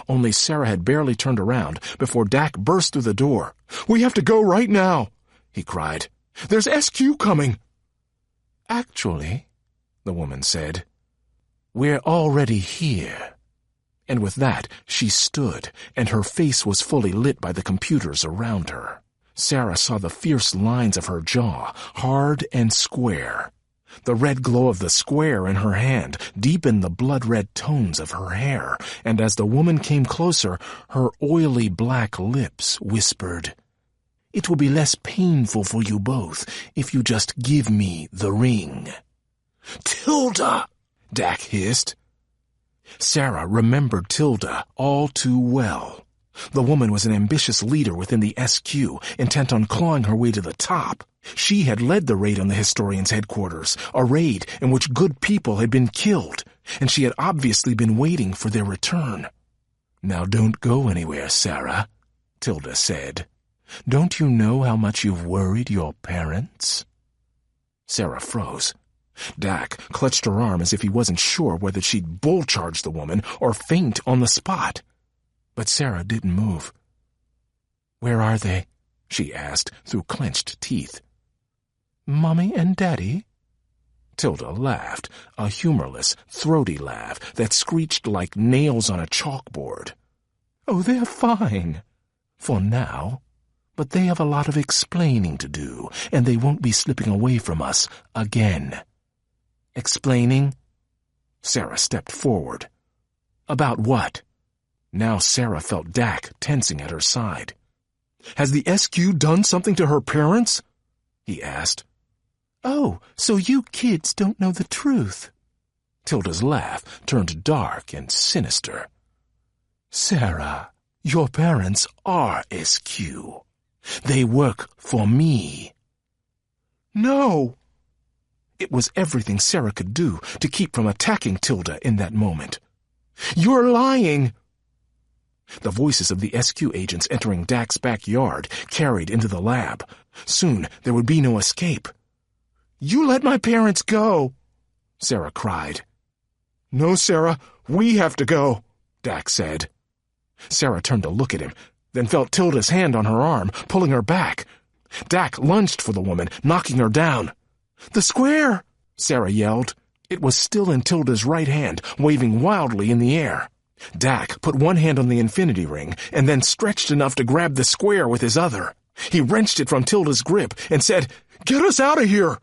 Only Sera had barely turned around before Dak burst through the door. "We have to go right now," he cried. "There's SQ coming." "Actually," the woman said, "we're already here." And with that, she stood, and her face was fully lit by the computers around her. Sera saw the fierce lines of her jaw, hard and square. The red glow of the square in her hand deepened the blood-red tones of her hair, and as the woman came closer, her oily black lips whispered, "It will be less painful for you both if you just give me the ring." "Tilda!" Dak hissed. Sera remembered Tilda all too well. The woman was an ambitious leader within the SQ, intent on clawing her way to the top. She had led the raid on the historian's headquarters, a raid in which good people had been killed, and she had obviously been waiting for their return. "Now don't go anywhere, Sera," Tilda said. "Don't you know how much you've worried your parents?" Sera froze. Dak clutched her arm as if he wasn't sure whether she'd bull-charge the woman or faint on the spot. But Sera didn't move. "Where are they?" she asked through clenched teeth. "Mommy and Daddy?" Tilda laughed, a humorless, throaty laugh that screeched like nails on a chalkboard. "Oh, they're fine. For now. But they have a lot of explaining to do, and they won't be slipping away from us again." "Explaining?" Sera stepped forward. "About what?" Now Sera felt Dak tensing at her side. "Has the SQ done something to her parents?" he asked. "Oh, so you kids don't know the truth." Tilda's laugh turned dark and sinister. "Sera, your parents are SQ. They work for me." "No!" It was everything Sera could do to keep from attacking Tilda in that moment. "You're lying!" The voices of the SQ agents entering Dak's backyard carried into the lab. Soon there would be no escape. "You let my parents go!" Sera cried. "No, Sera, we have to go," Dak said. Sera turned to look at him, then felt Tilda's hand on her arm, pulling her back. Dak lunged for the woman, knocking her down. "The square!" Sera yelled. It was still in Tilda's right hand, waving wildly in the air. Dak put one hand on the infinity ring and then stretched enough to grab the square with his other. He wrenched it from Tilda's grip and said, "Get us out of here!"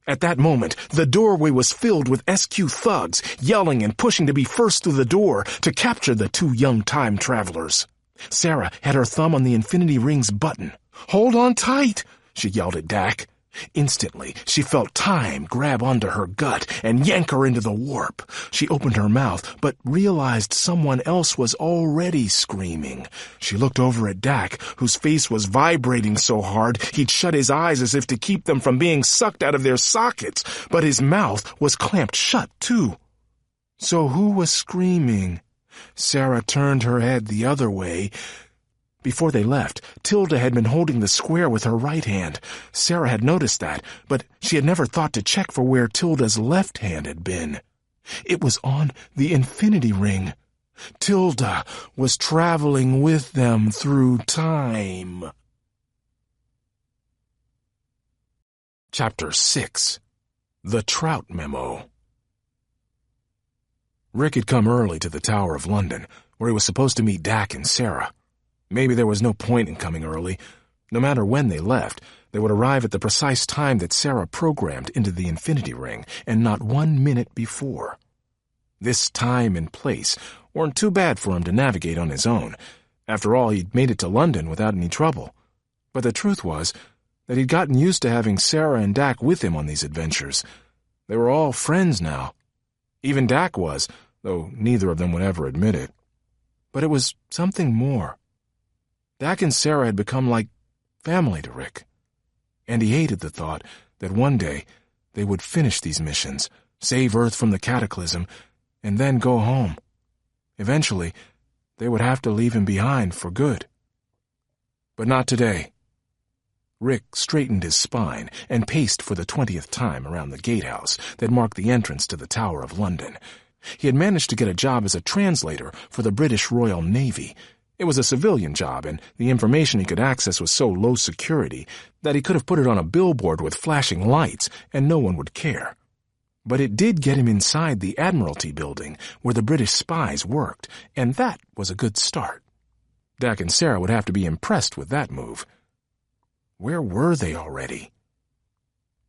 At that moment, the doorway was filled with SQ thugs, yelling and pushing to be first through the door to capture the two young time travelers. Sera had her thumb on the infinity ring's button. "Hold on tight," she yelled at Dak. Instantly, she felt time grab onto her gut and yank her into the warp. She opened her mouth, but realized someone else was already screaming. She looked over at Dak, whose face was vibrating so hard he'd shut his eyes as if to keep them from being sucked out of their sockets, but his mouth was clamped shut, too. So who was screaming? Sera turned her head the other way. Before they left, Tilda had been holding the square with her right hand. Sera had noticed that, but she had never thought to check for where Tilda's left hand had been. It was on the infinity ring. Tilda was traveling with them through time. Chapter 6. The Trout Memo. Rick had come early to the Tower of London, where he was supposed to meet Dak and Sera. Maybe there was no point in coming early. No matter when they left, they would arrive at the precise time that Sera programmed into the Infinity Ring, and not 1 minute before. This time and place weren't too bad for him to navigate on his own. After all, he'd made it to London without any trouble. But the truth was that he'd gotten used to having Sera and Dak with him on these adventures. They were all friends now. Even Dak was, though neither of them would ever admit it. But it was something more. Dak and Sera had become like family to Rick. And he hated the thought that one day they would finish these missions, save Earth from the cataclysm, and then go home. Eventually, they would have to leave him behind for good. But not today. Rick straightened his spine and paced for the 20th time around the gatehouse that marked the entrance to the Tower of London. He had managed to get a job as a translator for the British Royal Navy. It was a civilian job, and the information he could access was so low security that he could have put it on a billboard with flashing lights and no one would care. But it did get him inside the Admiralty building where the British spies worked, and that was a good start. Dak and Sera would have to be impressed with that move. Where were they already?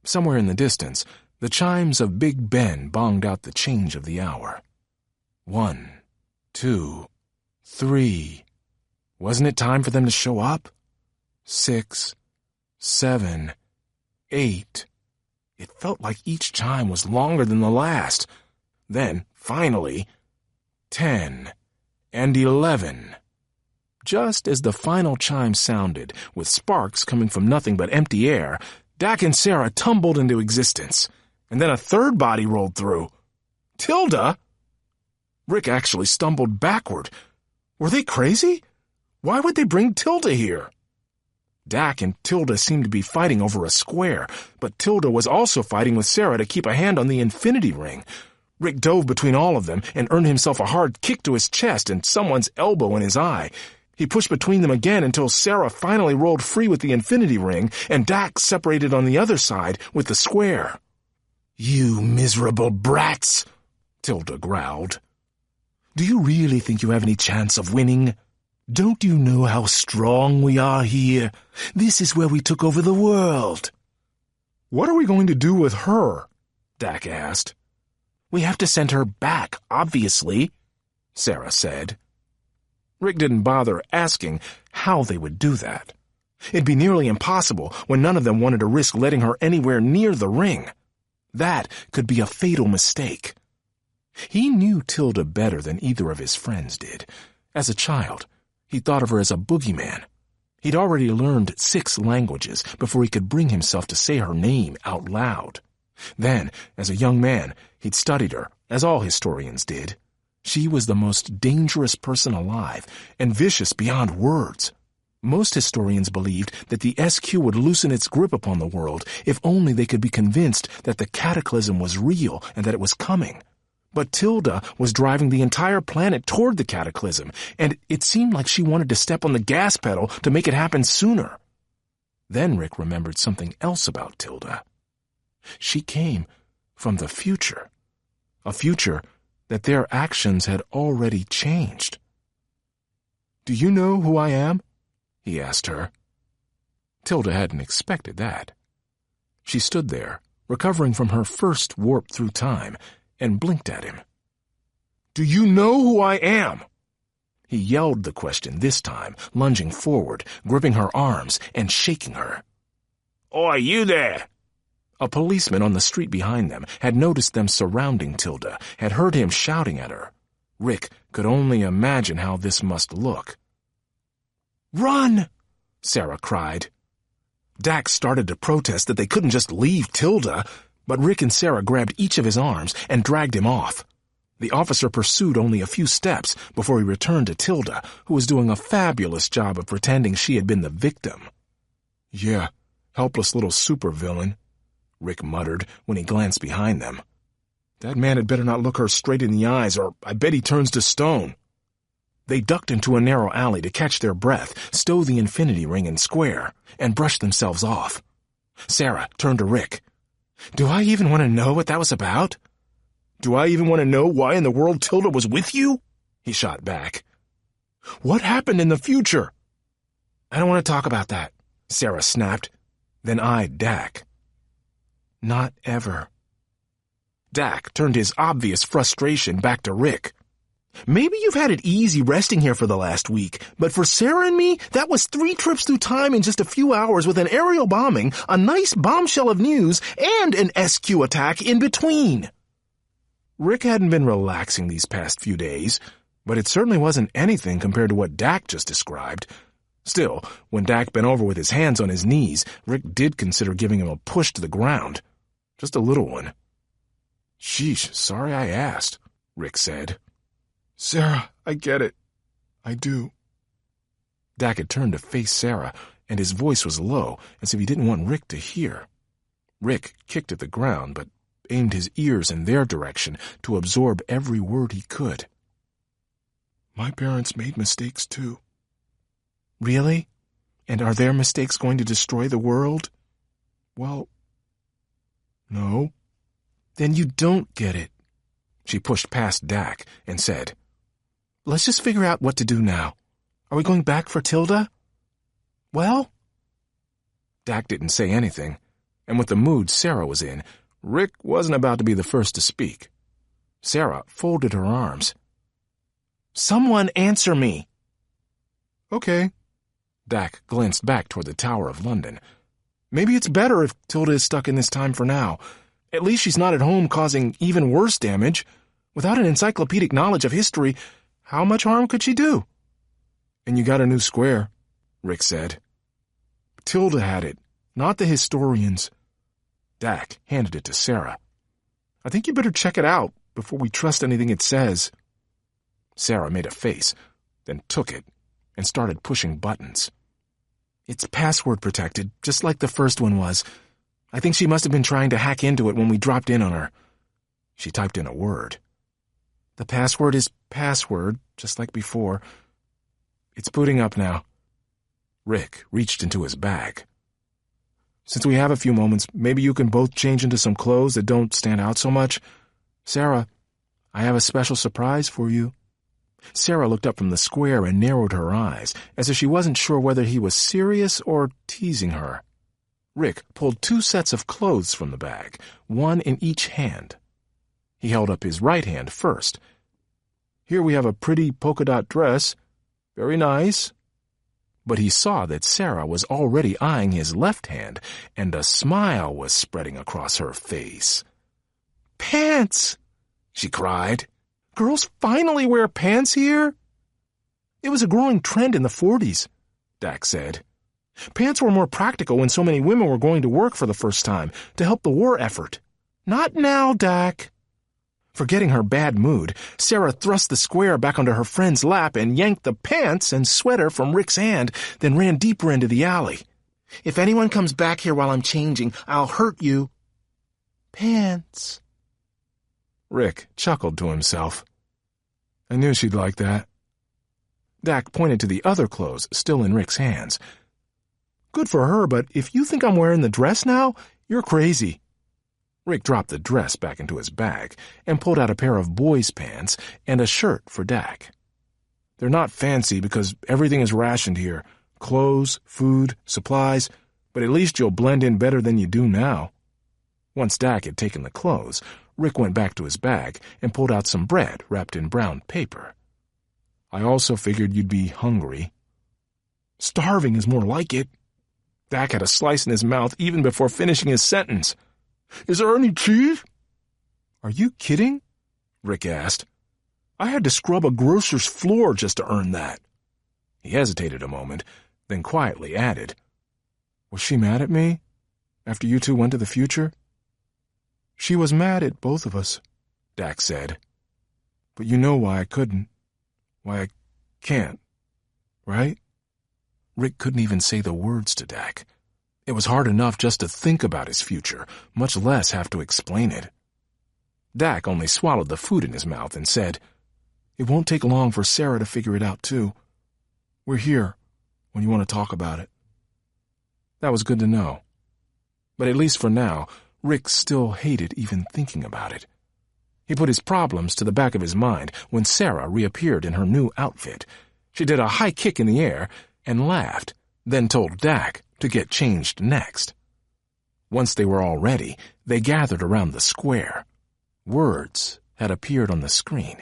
Somewhere in the distance, the chimes of Big Ben bonged out the change of the hour. 1, 2, 3. Wasn't it time for them to show up? 6, 7, 8. It felt like each chime was longer than the last. Then, finally, 10 and 11. Just as the final chime sounded, with sparks coming from nothing but empty air, Dak and Sera tumbled into existence. And then a third body rolled through. Tilda? Rick actually stumbled backward. Were they crazy? Why would they bring Tilda here? Dak and Tilda seemed to be fighting over a square, but Tilda was also fighting with Sera to keep a hand on the Infinity Ring. Rick dove between all of them and earned himself a hard kick to his chest and someone's elbow in his eye. He pushed between them again until Sera finally rolled free with the Infinity Ring and Dak separated on the other side with the square. "You miserable brats," Tilda growled. "Do you really think you have any chance of winning? Don't you know how strong we are here? This is where we took over the world." "What are we going to do with her?" Dak asked. "We have to send her back, obviously," Sera said. Rick didn't bother asking how they would do that. It'd be nearly impossible when none of them wanted to risk letting her anywhere near the ring. That could be a fatal mistake. He knew Tilda better than either of his friends did. As a child, he thought of her as a boogeyman. He'd already learned 6 languages before he could bring himself to say her name out loud. Then, as a young man, he'd studied her, as all historians did. She was the most dangerous person alive, and vicious beyond words. Most historians believed that the SQ would loosen its grip upon the world if only they could be convinced that the cataclysm was real and that it was coming. But Tilda was driving the entire planet toward the cataclysm, and it seemed like she wanted to step on the gas pedal to make it happen sooner. Then Rick remembered something else about Tilda. She came from the future, a future that their actions had already changed. "Do you know who I am?" he asked her. Tilda hadn't expected that. She stood there, recovering from her first warp through time, and blinked at him. "Do you know who I am?" He yelled the question this time, lunging forward, gripping her arms, and shaking her. "Oi, you there!" A policeman on the street behind them had noticed them surrounding Tilda, had heard him shouting at her. Rick could only imagine how this must look. "Run!" Sera cried. Dak started to protest that they couldn't just leave Tilda, but Rick and Sera grabbed each of his arms and dragged him off. The officer pursued only a few steps before he returned to Tilda, who was doing a fabulous job of pretending she had been the victim. "Yeah, helpless little supervillain," Rick muttered when he glanced behind them. "That man had better not look her straight in the eyes, or I bet he turns to stone." They ducked into a narrow alley to catch their breath, stow the infinity ring in square, and brush themselves off. Sera turned to Rick. "Do I even want to know what that was about? Do I even want to know why in the world Tilda was with you?" he shot back. "What happened in the future?" "I don't want to talk about that," Sera snapped, then eyed Dak. "Not ever." Dak turned his obvious frustration back to Rick. "Maybe you've had it easy resting here for the last week, but for Sera and me, that was 3 trips through time in just a few hours with an aerial bombing, a nice bombshell of news, and an SQ attack in between." Rick hadn't been relaxing these past few days, but it certainly wasn't anything compared to what Dak just described. Still, when Dak bent over with his hands on his knees, Rick did consider giving him a push to the ground. Just a little one. "Sheesh, sorry I asked," Rick said. Sera, I get it. I do. Dak had turned to face Sera, and his voice was low, as if he didn't want Rick to hear. Rick kicked at the ground, but aimed his ears in their direction to absorb every word he could. My parents made mistakes too. Really? And are their mistakes going to destroy the world? Well, no. Then you don't get it. She pushed past Dak and said, "Let's just figure out what to do now. Are we going back for Tilda?" "Well?" Dak didn't say anything, and with the mood Sera was in, Rick wasn't about to be the first to speak. Sera folded her arms. "Someone answer me." Okay. Dak glanced back toward the Tower of London. "Maybe it's better if Tilda is stuck in this time for now. At least she's not at home causing even worse damage. Without an encyclopedic knowledge of history, how much harm could she do?" "And you got a new square," Rick said. Tilda had it, not the historians. Dak handed it to Sera. "I think you better check it out before we trust anything it says." Sera made a face, then took it and started pushing buttons. "It's password protected, just like the first one was. I think she must have been trying to hack into it when we dropped in on her." She typed in a word. "The password is password, just like before. It's booting up now." Rick reached into his bag. "Since we have a few moments, maybe you can both change into some clothes that don't stand out so much. Sera, I have a special surprise for you." Sera looked up from the square and narrowed her eyes, as if she wasn't sure whether he was serious or teasing her. Rick pulled 2 sets of clothes from the bag, one in each hand. He held up his right hand first. "Here we have a pretty polka-dot dress. Very nice." But he saw that Sera was already eyeing his left hand, and a smile was spreading across her face. "Pants!" she cried. "Girls finally wear pants here?" "It was a growing trend in the 40s, Dak said. "Pants were more practical when so many women were going to work for the first time, to help the war effort. Not now, Dak." Forgetting her bad mood, Sera thrust the square back onto her friend's lap and yanked the pants and sweater from Rick's hand, then ran deeper into the alley. "If anyone comes back here while I'm changing, I'll hurt you." "Pants." Rick chuckled to himself. I knew she'd like that. Dak pointed to the other clothes still in Rick's hands. "Good for her, but if you think I'm wearing the dress now, you're crazy." Rick dropped the dress back into his bag and pulled out a pair of boys' pants and a shirt for Dak. "They're not fancy because everything is rationed here. Clothes, food, supplies, but at least you'll blend in better than you do now." Once Dak had taken the clothes, Rick went back to his bag and pulled out some bread wrapped in brown paper. "I also figured you'd be hungry." "Starving is more like it." Dak had a slice in his mouth even before finishing his sentence. "Is there any cheese?" "Are you kidding?" Rick asked. "I had to scrub a grocer's floor just to earn that." He hesitated a moment, then quietly added, "Was she mad at me after you two went to the future?" "She was mad at both of us," Dak said. "But you know why I couldn't. Why I can't. Right?" Rick couldn't even say the words to Dak. It was hard enough just to think about his future, much less have to explain it. Dak only swallowed the food in his mouth and said, It won't take long for Sera to figure it out, too. We're here when you want to talk about it. That was good to know. But at least for now, Rick still hated even thinking about it. He put his problems to the back of his mind when Sera reappeared in her new outfit. She did a high kick in the air and laughed, then told Dak to get changed next. Once they were all ready, they gathered around the square. Words had appeared on the screen.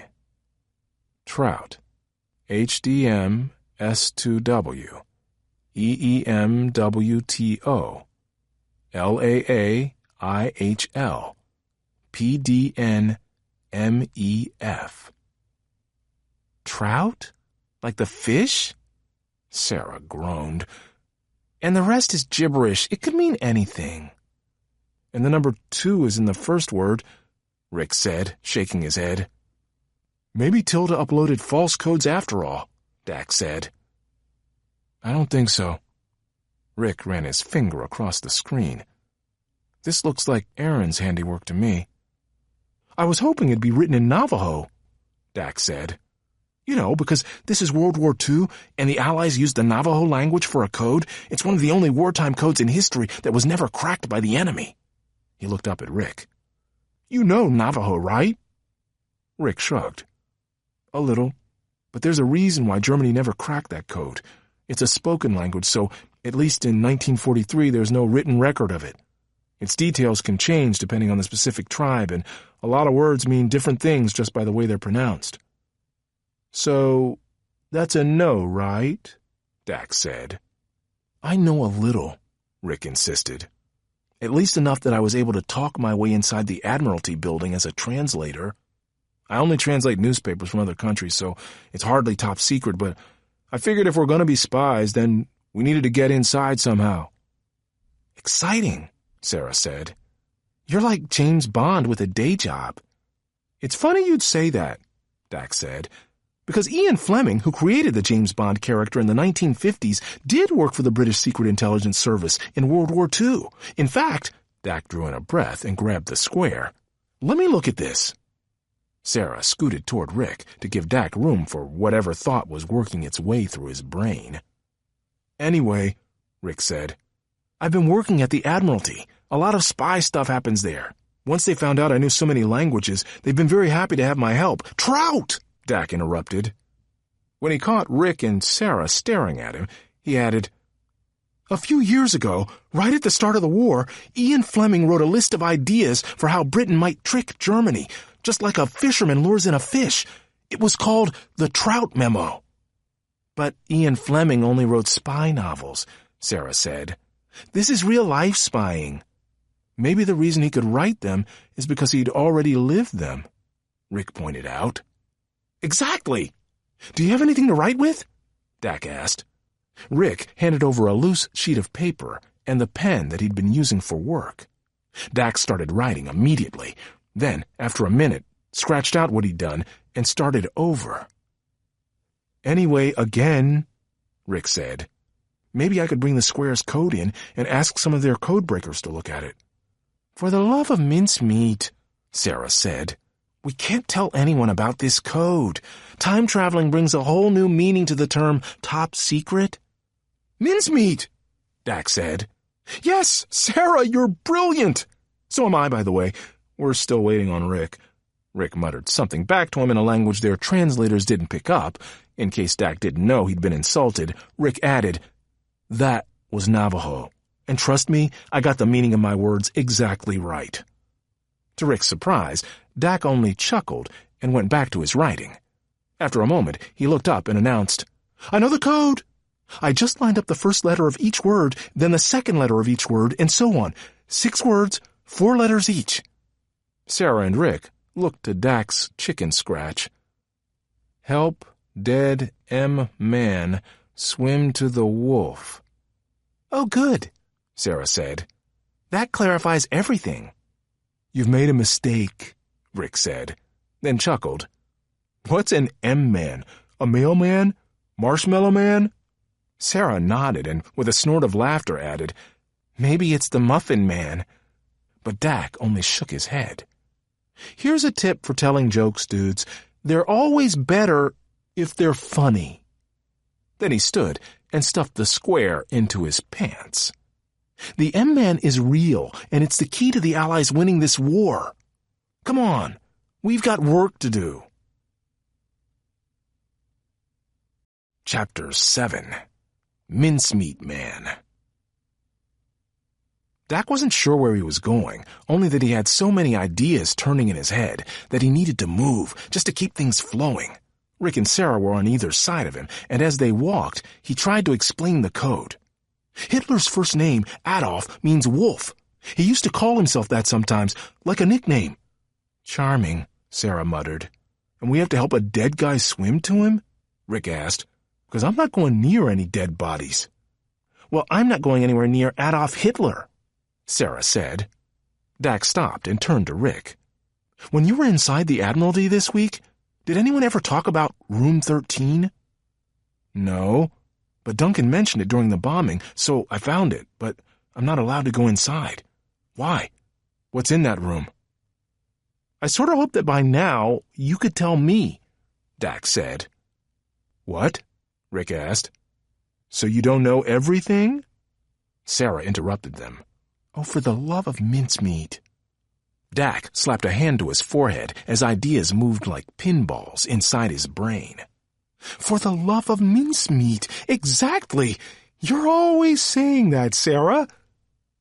Trout, HDM S2W, EEMWTO, LAAIHL, PDNMEF. Trout? Like the fish? Sera groaned. And the rest is gibberish. It could mean anything. And the number 2 is in the first word, Rick said, shaking his head. Maybe Tilda uploaded false codes after all, Dak said. I don't think so. Rick ran his finger across the screen. This looks like Aaron's handiwork to me. I was hoping it'd be written in Navajo, Dak said. You know, because this is World War II, and the Allies used the Navajo language for a code. It's one of the only wartime codes in history that was never cracked by the enemy. He looked up at Rick. You know Navajo, right? Rick shrugged. A little, but there's a reason why Germany never cracked that code. It's a spoken language, so at least in 1943 there's no written record of it. Its details can change depending on the specific tribe, and a lot of words mean different things just by the way they're pronounced. So, that's a no, right? Dak said. I know a little, Rick insisted. At least enough that I was able to talk my way inside the Admiralty building as a translator. I only translate newspapers from other countries, so it's hardly top secret, but I figured if we're going to be spies, then we needed to get inside somehow. Exciting, Sera said. You're like James Bond with a day job. It's funny you'd say that, Dak said, because Ian Fleming, who created the James Bond character in the 1950s, did work for the British Secret Intelligence Service in World War II. In fact, Dak drew in a breath and grabbed the square. Let me look at this. Sera scooted toward Rick to give Dak room for whatever thought was working its way through his brain. Anyway, Rick said, I've been working at the Admiralty. A lot of spy stuff happens there. Once they found out I knew so many languages, they've been very happy to have my help. Trout! Dak interrupted. When he caught Rick and Sera staring at him, he added, A few years ago, right at the start of the war, Ian Fleming wrote a list of ideas for how Britain might trick Germany, just like a fisherman lures in a fish. It was called the Trout Memo. But Ian Fleming only wrote spy novels, Sera said. This is real-life spying. Maybe the reason he could write them is because he'd already lived them, Rick pointed out. Exactly. Do you have anything to write with? Dak asked. Rick handed over a loose sheet of paper and the pen that he'd been using for work. Dak started writing immediately, then, after a minute, scratched out what he'd done and started over. Anyway, again, Rick said. Maybe I could bring the square's code in and ask some of their code breakers to look at it. For the love of mincemeat, Sera said. We can't tell anyone about this code. Time traveling brings a whole new meaning to the term top secret. Mincemeat, Dak said. Yes, Sera, you're brilliant. So am I, by the way. We're still waiting on Rick. Rick muttered something back to him in a language their translators didn't pick up. In case Dak didn't know he'd been insulted, Rick added, That was Navajo. And trust me, I got the meaning of my words exactly right. To Rick's surprise, Dak only chuckled and went back to his writing. After a moment, he looked up and announced, I know the code. I just lined up the first letter of each word, then the second letter of each word, and so on. 6 words, 4 letters each. Sera and Rick looked to Dak's chicken scratch. Help dead McMann swim to the wolf. Oh, good, Sera said. That clarifies everything. You've made a mistake, Rick said, then chuckled. What's an M-man? A mailman? Marshmallow man? Sera nodded and, with a snort of laughter, added, Maybe it's the Muffin Man. But Dak only shook his head. Here's a tip for telling jokes, dudes. they're always better if they're funny. Then he stood and stuffed the square into his pants. The McMann is real, and it's the key to the Allies winning this war. Come on, we've got work to do. Chapter 7. Mincemeat Man. Dak wasn't sure where he was going, only that he had so many ideas turning in his head that he needed to move just to keep things flowing. Rick and Sera were on either side of him, and as they walked, he tried to explain the code. Hitler's first name, Adolf, means wolf. He used to call himself that sometimes, like a nickname. Charming, Sera muttered. And we have to help a dead guy swim to him? Rick asked. Because I'm not going near any dead bodies. Well, I'm not going anywhere near Adolf Hitler, Sera said. Dak stopped and turned to Rick. When you were inside the Admiralty this week, did anyone ever talk about Room 13? No, but Duncan mentioned it during the bombing, so I found it, but I'm not allowed to go inside. Why? What's in that room? I sort of hoped that by now you could tell me, Dak said. What? Rick asked. So you don't know everything? Sera interrupted them. Oh, for the love of mincemeat. Dak slapped a hand to his forehead as ideas moved like pinballs inside his brain. For the love of mincemeat, exactly. You're always saying that, Sera.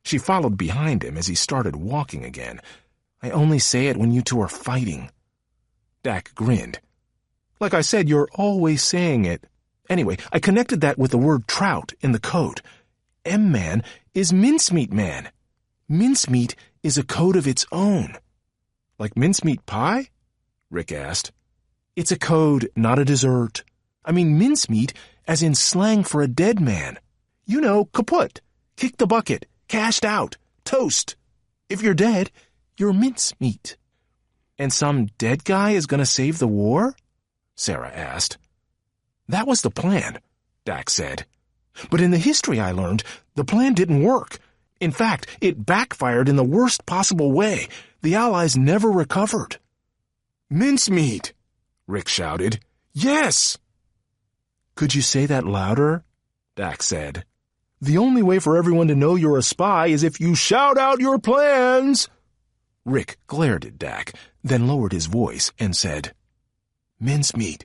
She followed behind him as he started walking again. I only say it when you two are fighting. Dak grinned. Like I said, you're always saying it. Anyway, I connected that with the word trout in the code. McMann is mincemeat man. Mincemeat is a code of its own. Like mincemeat pie? Rick asked. It's a code, not a dessert. I mean mincemeat as in slang for a dead man. You know, kaput, kick the bucket, cashed out, toast. If you're dead, you're mincemeat. And some dead guy is going to save the war? Sera asked. That was the plan, Dak said. But in the history I learned, the plan didn't work. In fact, it backfired in the worst possible way. The Allies never recovered. Mincemeat, Rick shouted. Yes! Could you say that louder? Dak said. The only way for everyone to know you're a spy is if you shout out your plans. Rick glared at Dak, then lowered his voice and said, Mincemeat.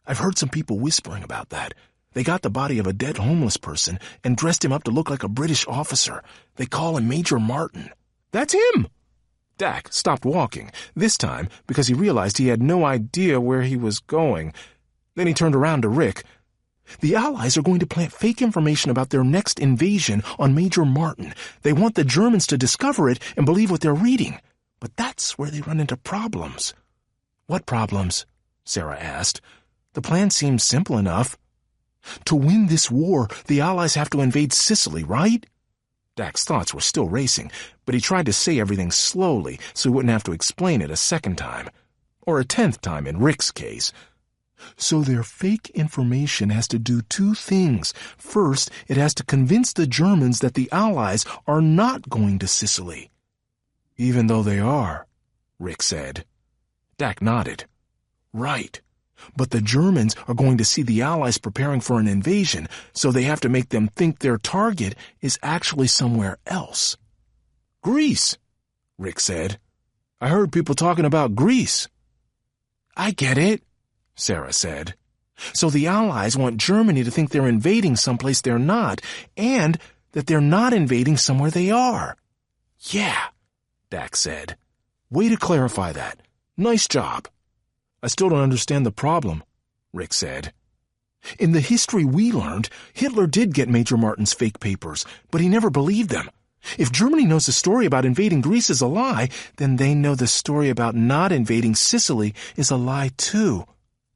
I've heard some people whispering about that. They got the body of a dead homeless person and dressed him up to look like a British officer. They call him Major Martin. That's him! Dak stopped walking, this time because he realized he had no idea where he was going. Then he turned around to Rick. The Allies are going to plant fake information about their next invasion on Major Martin. They want the Germans to discover it and believe what they're reading. But that's where they run into problems. What problems? Sera asked. The plan seems simple enough. To win this war, the Allies have to invade Sicily, right? Dak's thoughts were still racing, but he tried to say everything slowly so he wouldn't have to explain it a second time. Or a 10th time in Rick's case. So their fake information has to do two things. First, it has to convince the Germans that the Allies are not going to Sicily. Even though they are, Rick said. Dak nodded. Right. But the Germans are going to see the Allies preparing for an invasion, so they have to make them think their target is actually somewhere else. Greece, Rick said. I heard people talking about Greece. I get it, Sera said. So the Allies want Germany to think they're invading someplace they're not, and that they're not invading somewhere they are. Yeah, Dak said. Way to clarify that. Nice job. I still don't understand the problem, Rick said. In the history we learned, Hitler did get Major Martin's fake papers, but he never believed them. If Germany knows the story about invading Greece is a lie, then they know the story about not invading Sicily is a lie too,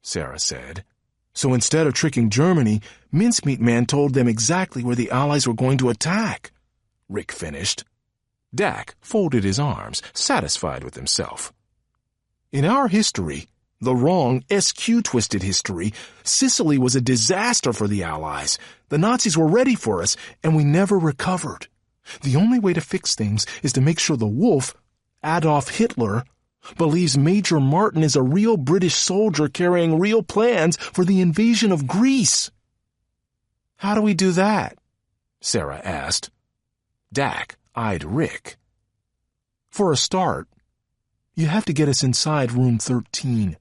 Sera said. So instead of tricking Germany, Mincemeat Man told them exactly where the Allies were going to attack, Rick finished. Dak folded his arms, satisfied with himself. In our history, the wrong, SQ-twisted history, Sicily was a disaster for the Allies. The Nazis were ready for us, and we never recovered. The only way to fix things is to make sure the wolf, Adolf Hitler, believes Major Martin is a real British soldier carrying real plans for the invasion of Greece. How do we do that? Sera asked. Dak eyed Rick. For a start, you have to get us inside room 13.